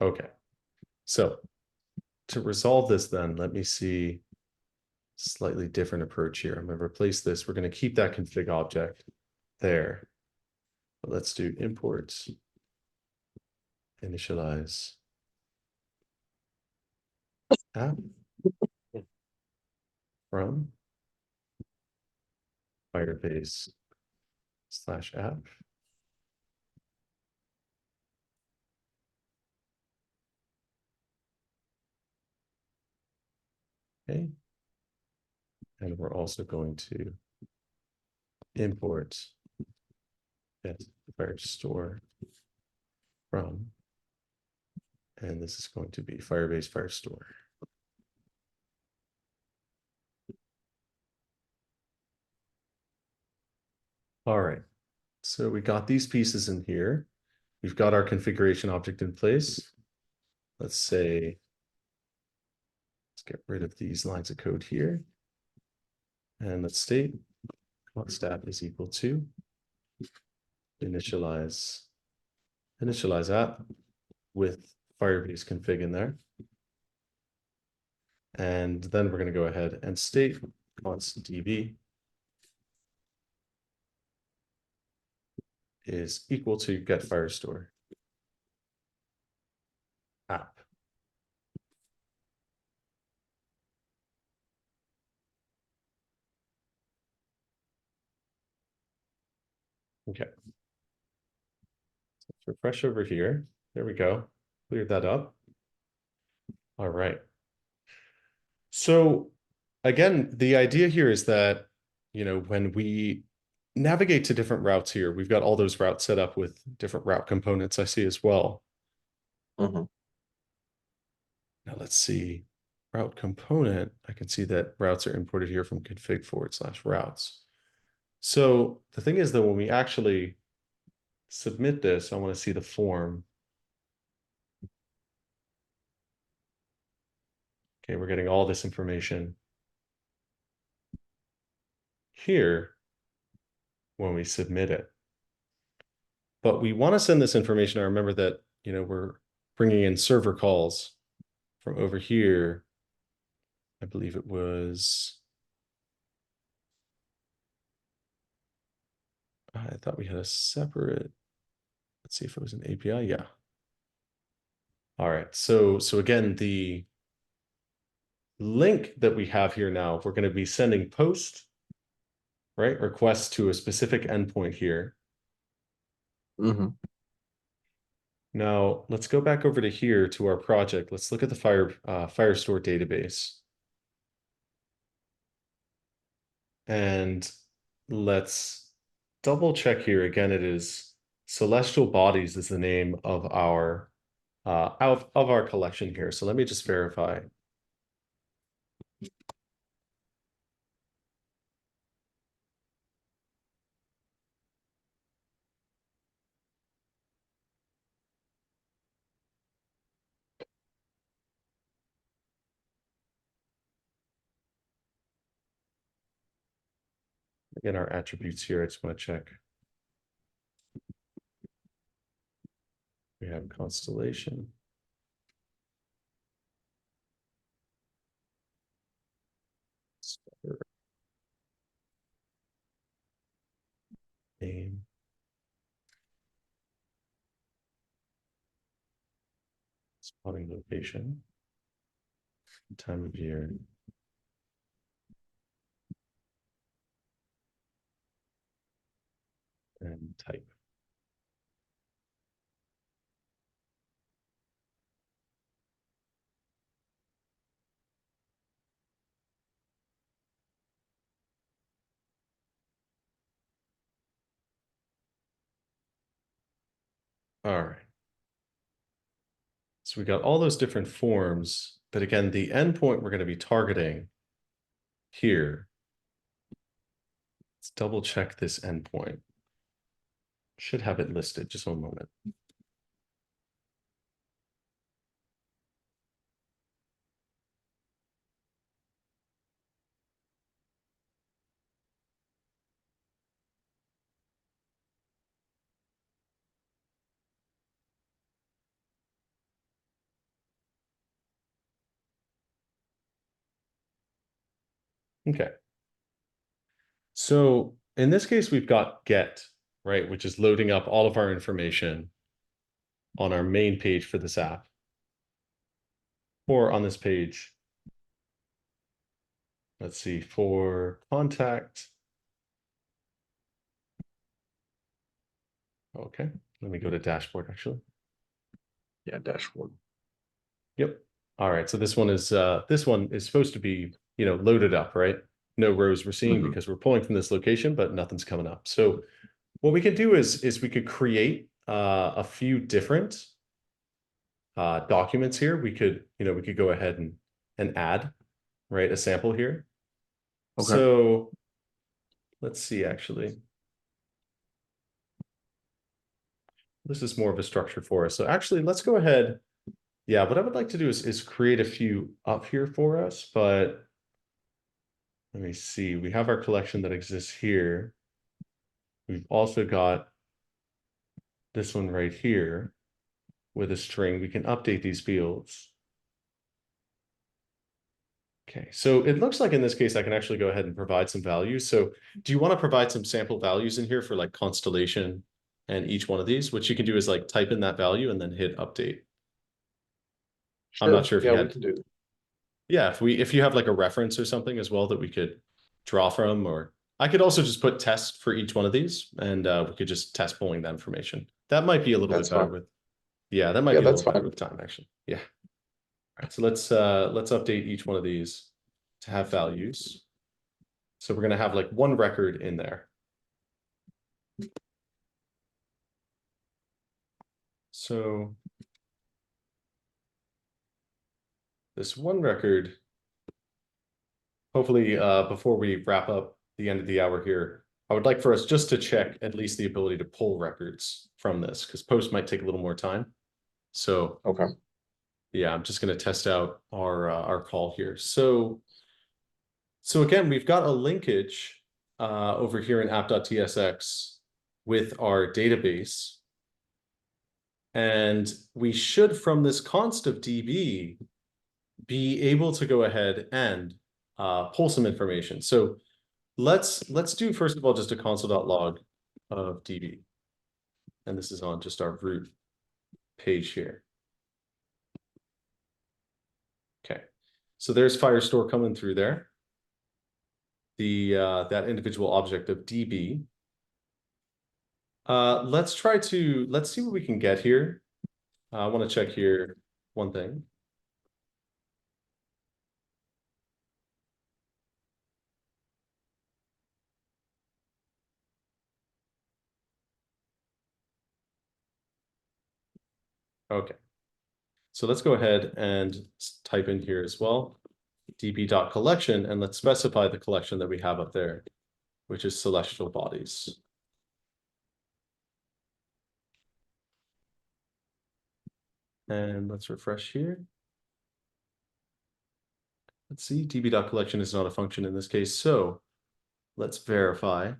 Okay, so to resolve this then, let me see slightly different approach here. I'm going to replace this. We're going to keep that config object there. But let's do import, initialize app from Firebase / app. Okay. And we're also going to import Firestore from, and this is going to be Firebase Firestore. All right, so we got these pieces in here. We've got our configuration object in place. Let's say, let's get rid of these lines of code here. And let's state stat is equal to initialize app with Firebase config in there. And then we're going to go ahead and state const db is equal to get Firestore app. Okay. Let's refresh over here. There we go. Cleared that up. All right. So again, the idea here is that, when we navigate to different routes here, we've got all those routes set up with different route components I see as well. Mm-hmm. Now let's see, route component, I can see that routes are imported here from config / routes. So the thing is that when we actually submit this, I want to see the form. Okay, we're getting all this information here when we submit it. But we want to send this information. I remember that, we're bringing in server calls from over here. I believe it was, I thought we had a separate, let's see if it was an API. Yeah. All right. So again, the link that we have here now, we're going to be sending post, right? Requests to a specific endpoint here. Mm-hmm. Now let's go back over to here to our project. Let's look at the Firestore database. And let's double check here. Again, it is Celestial Bodies is the name of our collection here. So let me just verify. Again, our attributes here, I just want to check. We have constellation. Name. Spotting location. Time of year. And type. All right. So we got all those different forms, but again, the endpoint we're going to be targeting here. Let's double check this endpoint. Should have it listed. Just one moment. Okay. So in this case, we've got get, right, which is loading up all of our information on our main page for this app. Or on this page, let's see, for contact. Okay, let me go to dashboard actually. Yeah, dashboard. Yep. All right, so this one is supposed to be, loaded up, right? No rows we're seeing because we're pulling from this location, but nothing's coming up. So what we could do is we could create a few different documents here. We could go ahead and add, right, a sample here. Okay. So let's see, actually. This is more of a structure for us. So actually, let's go ahead. Yeah, what I would like to do is create a few up here for us, but let me see. We have our collection that exists here. We've also got this one right here with a string. We can update these fields. Okay, so it looks like in this case, I can actually go ahead and provide some values. So do you want to provide some sample values in here for like constellation and each one of these? What you can do is like type in that value and then hit update. I'm not sure if you we had, can do that. yeah, if you have like a reference or something as well that we could draw from, or I could also just put test for each one of these and we could just test pulling that information. That might be a little bit better with, yeah, that might be a little better with time actually. Yeah. All right, so let's update each one of these to have values. So we're going to have like one record in there. So this one record, hopefully before we wrap up the end of the hour here, I would like for us just to check at least the ability to pull records from this because post might take a little more time. So Okay. yeah, I'm just going to test out our call here. So again, we've got a linkage over here in app.tsx with our database. And we should, from this const of DB, be able to go ahead and pull some information. So let's do, first of all, just a console.log of DB. And this is on just our root page here. Okay, so there's Firestore coming through there. That individual object of DB. Let's see what we can get here. I want to check here one thing. Okay, so let's go ahead and type in here as well, db.collection, and let's specify the collection that we have up there, which is celestial bodies. And let's refresh here. Let's see, db.collection is not a function in this case, so let's verify.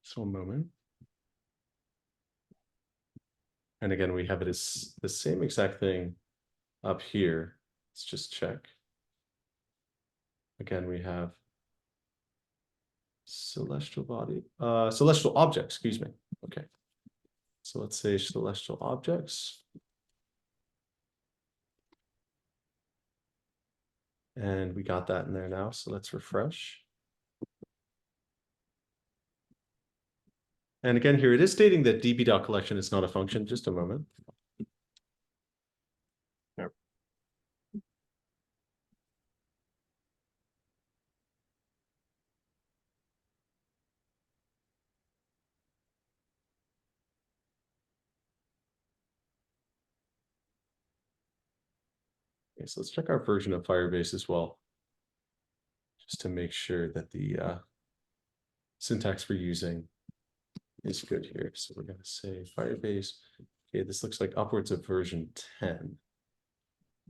Just one moment. And again, we have it as the same exact thing up here. Let's just check. Again, we have celestial body, celestial objects, excuse me. Okay. So let's say celestial objects. And we got that in there now. So let's refresh. And again, here it is stating that db.collection is not a function. Just a moment. Okay, so let's check our version of Firebase as well, just to make sure that the syntax we're using is good here. So we're going to say Firebase. Okay, this looks like upwards of version 10.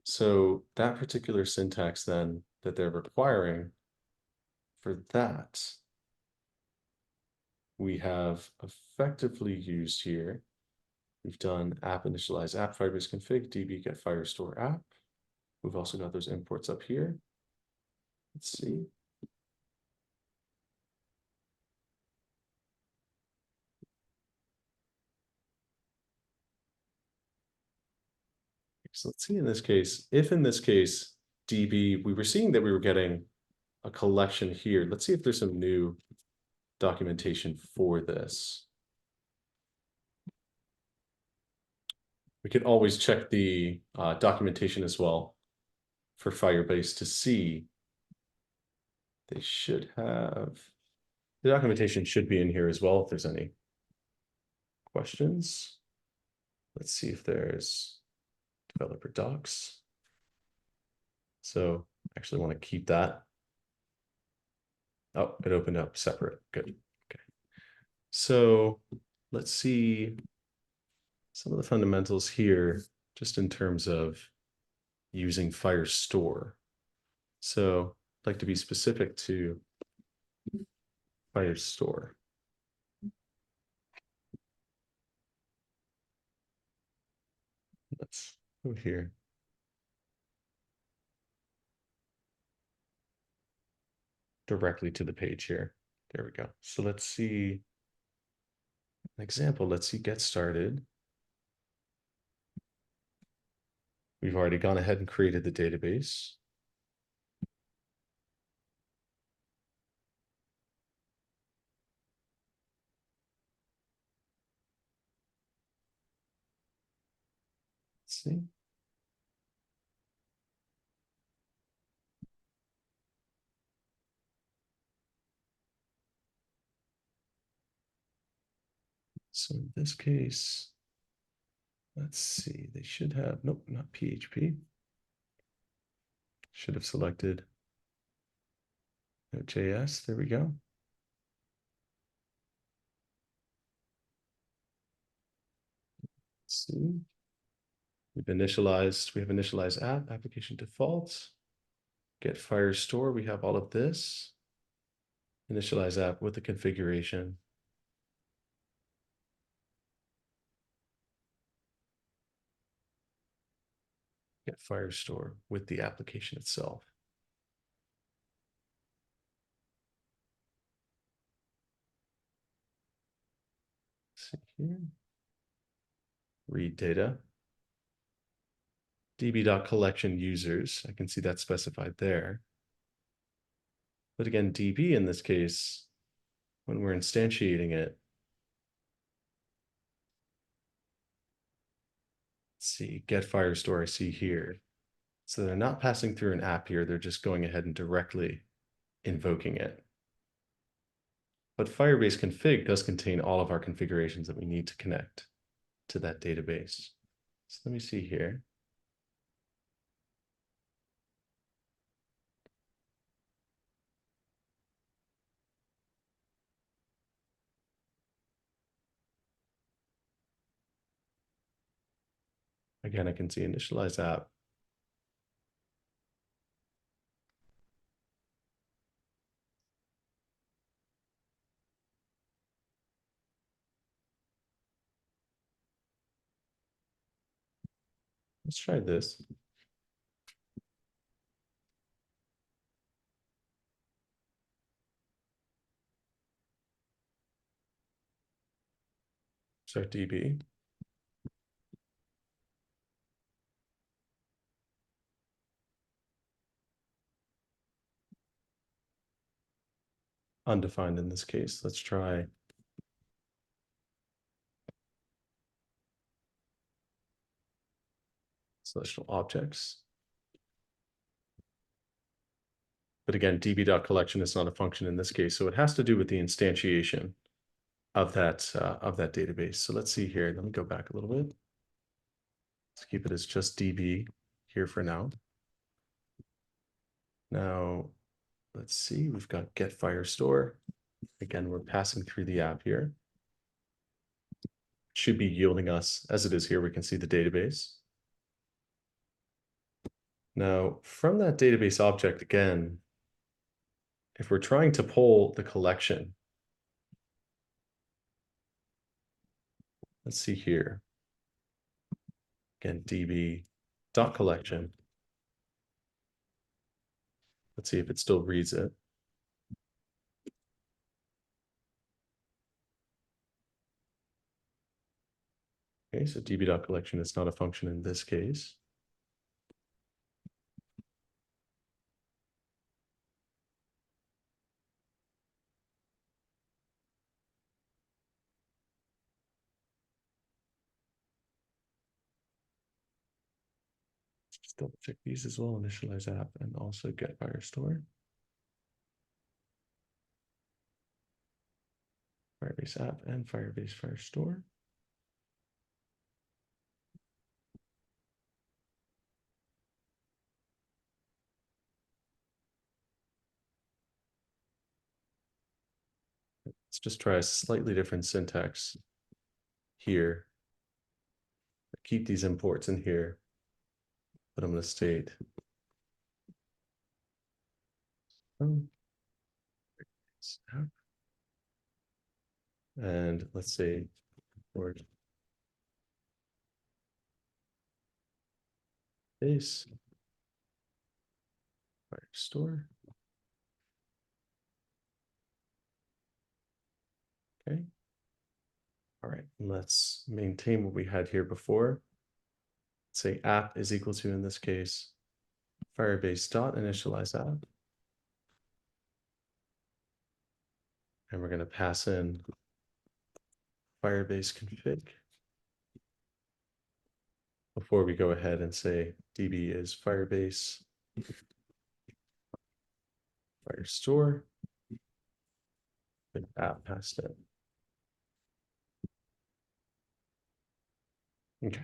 So that particular syntax then that they're requiring for that, we have effectively used here. We've done app initialize app Firebase config db get firestore app. We've also got those imports up here. Let's see. So let's see in this case, if in this case, DB, we were seeing that we were getting a collection here. Let's see if there's some new documentation for this. We could always check the documentation as well for Firebase to see. They should have, the documentation should be in here as well if there's any questions. Let's see if there's developer docs. So I actually want to keep that. Oh, it opened up separate. Good. Okay. So let's see some of the fundamentals here, just in terms of using Firestore. So I'd like to be specific to Firestore. Let's go here. Directly to the page here. There we go. So let's see an example. Let's see get started. We've already gone ahead and created the database. Let's see. So in this case, let's see, they should have, nope, not PHP. Should have selected Node.js. There we go. Let's see. We have initialized app, application defaults, get Firestore. We have all of this. Initialize app with the configuration. Get Firestore with the application itself. Let's see here. Read data. db.collection users. I can see that specified there. But again, db in this case, when we're instantiating it, let's see, get Firestore I see here. So they're not passing through an app here. They're just going ahead and directly invoking it. But Firebase config does contain all of our configurations that we need to connect to that database. So let me see here. Again, I can see initialize app. Let's try this. Start DB. Undefined in this case. Let's try celestial objects. But again, db.collection is not a function in this case, so it has to do with the instantiation of that database. So let's see here. Let me go back a little bit. Let's keep it as just db here for now. Now, let's see, we've got get Firestore. Again, we're passing through the app here. Should be yielding us, as it is here, we can see the database. Now, from that database object, again, if we're trying to pull the collection, let's see here. Again, db.collection. Let's see if it still reads it. Okay, so db.collection is not a function in this case. Just double check these as well, initialize app and also get Firestore. Firebase app and Firebase Firestore. Let's just try a slightly different syntax here. Keep these imports in here, but I'm going to state and let's say word base Firestore. Okay. All right, let's maintain what we had here before. Let's say app is equal to, in this case, Firebase dot initialize app. And we're going to pass in Firebase config before we go ahead and say db is Firebase Firestore with app passed in. Okay.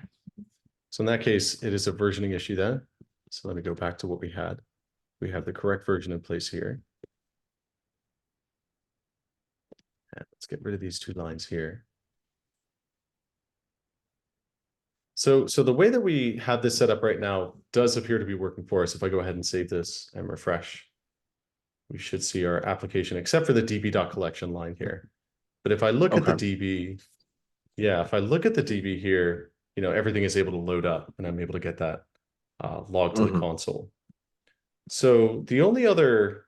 So in that case, it is a versioning issue then. So let me go back to what we had. We have the correct version in place here. And let's get rid of these two lines here. So the way that we have this set up right now does appear to be working for us. If I go ahead and save this and refresh, we should see our application, except for the db.collection line here. But if I look at the DB, yeah, if I look at the DB here, everything is able to load up and I'm able to get that log to the console. So the only other,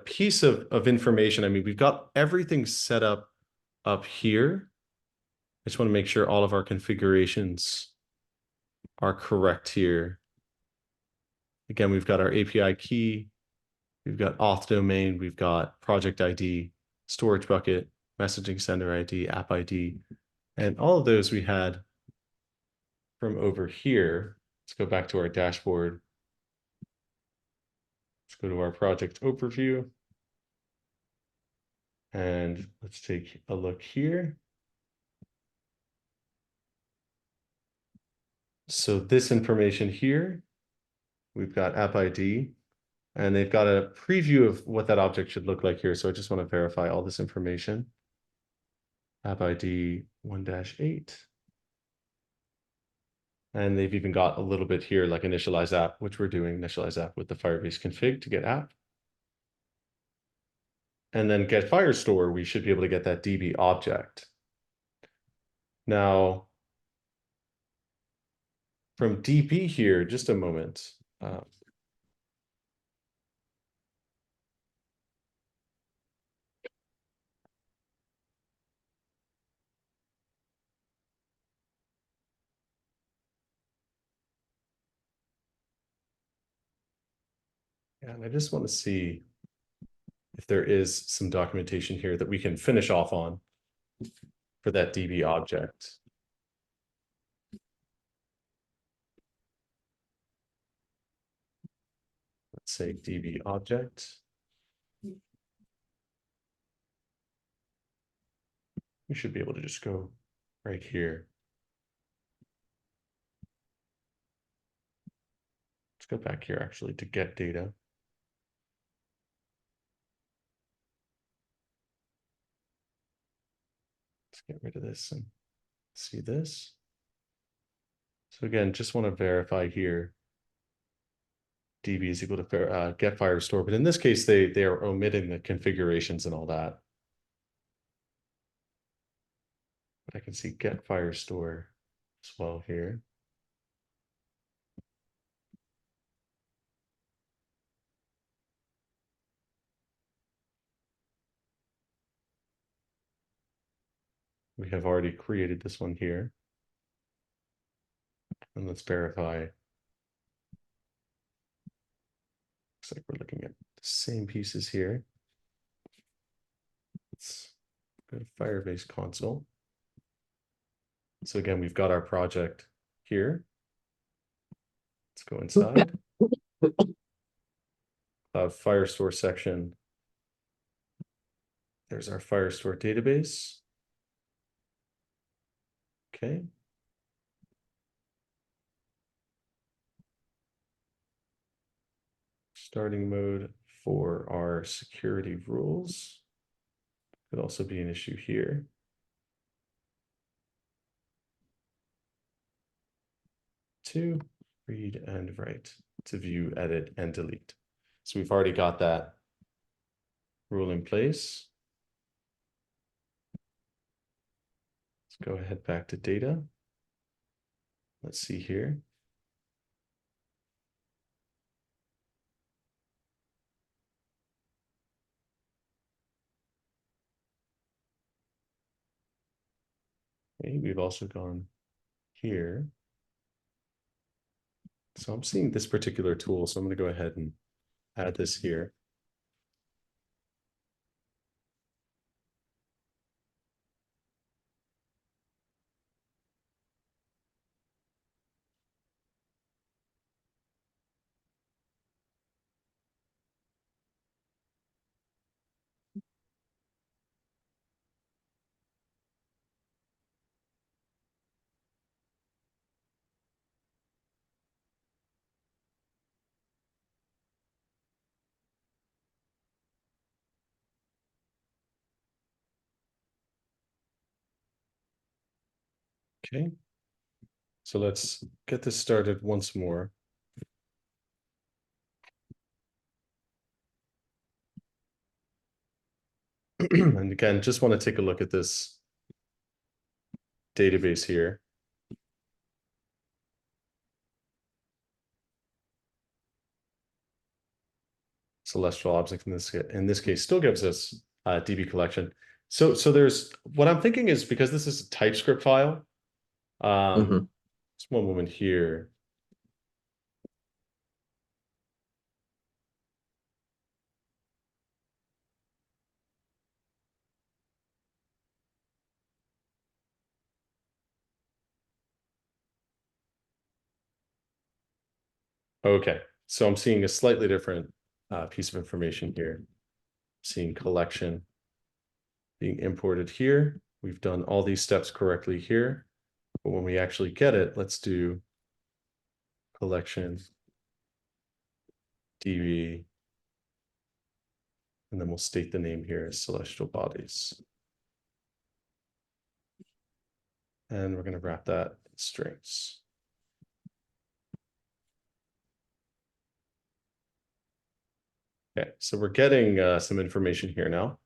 piece of information, I mean, we've got everything set up here. I just want to make sure all of our configurations are correct here. Again, we've got our API key, we've got auth domain, we've got project ID, storage bucket, messaging sender ID, app ID, and all of those we had from over here. Let's go back to our dashboard. Let's go to our project overview. And let's take a look here. So this information here, we've got app ID, and they've got a preview of what that object should look like here. So I just want to verify all this information. App ID 1-8. And they've even got a little bit here like initialize app, which we're doing initialize app with the Firebase config to get app. And then get Firestore, we should be able to get that DB object. Now, from DB here, just a moment. And I just want to see if there is some documentation here that we can finish off on for that DB object. Let's say DB object. We should be able to just go right here. go back here actually to get data. Let's get rid of this and see this. So again, just want to verify here. DB is equal to get firestore, but in this case, they are omitting the configurations and all that. But I can see get firestore as well here. We have already created this one here. And let's verify. Looks like we're looking at the same pieces here. Let's go to Firebase console. So again, we've got our project here. Let's go inside. Firestore section. There's our Firestore database. Okay. Starting mode for our security rules. Could also be an issue here. To read and write, to view, edit, and delete. So we've already got that rule in place. Let's go ahead back to data. Let's see here. Okay, we've also gone here. So I'm seeing this particular tool, so I'm going to go ahead and add this here. Okay. So let's get this started once more. And again, just want to take a look at this database here. Celestial object in this case still gives us DB collection. So there's what I'm thinking is because this is a TypeScript file. Just one moment here. Okay, so I'm seeing a slightly different piece of information here. Seeing collection being imported here. We've done all these steps correctly here. But when we actually get it, let's do collection DB. And then we'll state the name here as celestial bodies. And we're going to wrap that in strings. Okay, so we're getting some information here now.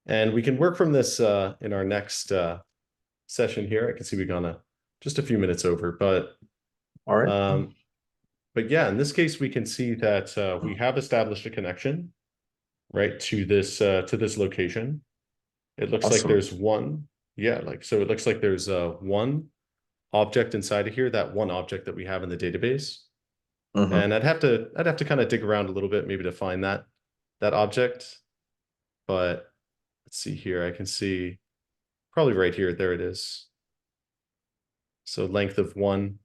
And we can work from this in our next session here. I can see we've gone just a few minutes over, but all right. But yeah, in this case, we can see that we have established a connection, right, to this location. It looks like there's one, yeah, so it looks like there's one object inside of here, that one object that we have in the database. And I'd have to kind of dig around a little bit maybe to find that object. But let's see here. I can see probably right here. There it is. So length of 1,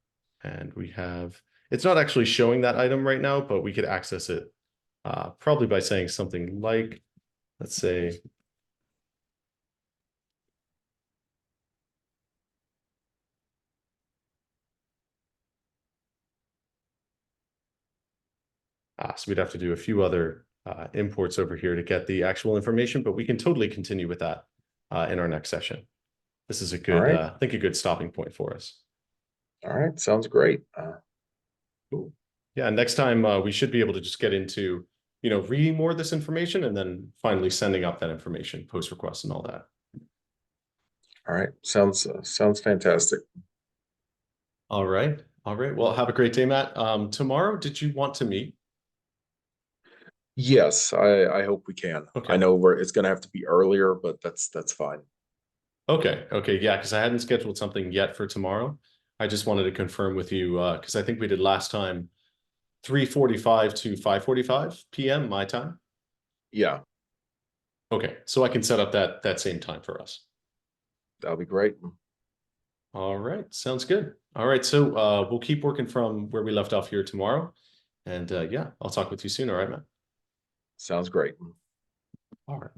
and we have, it's not actually showing that item right now, but we could access it probably by saying something like, let's say, So we'd have to do a few other imports over here to get the actual information, but we can totally continue with that in our next session. This is a All good, right. I think a good stopping point for us. All right. Sounds great. Cool. Yeah, next time we should be able to just get into, reading more of this information and then finally sending up that information, post requests and all that. All right. Sounds fantastic. All right. All right. Well, have a great day, Matt. Tomorrow, did you want to meet? Yes, I hope we can. I Okay. know it's gonna have to be earlier, but that's fine. Okay. Okay. Yeah, because I hadn't scheduled something yet for tomorrow. I just wanted to confirm with you because I think we did last time 3:45 to 5:45 p.m. my time. Yeah, Okay. So I can set up that same time for us. that'll be great. All right. Sounds good. All right. So we'll keep working from where we left off here tomorrow. And yeah, I'll talk with you soon. All right, man. Sounds great. All right.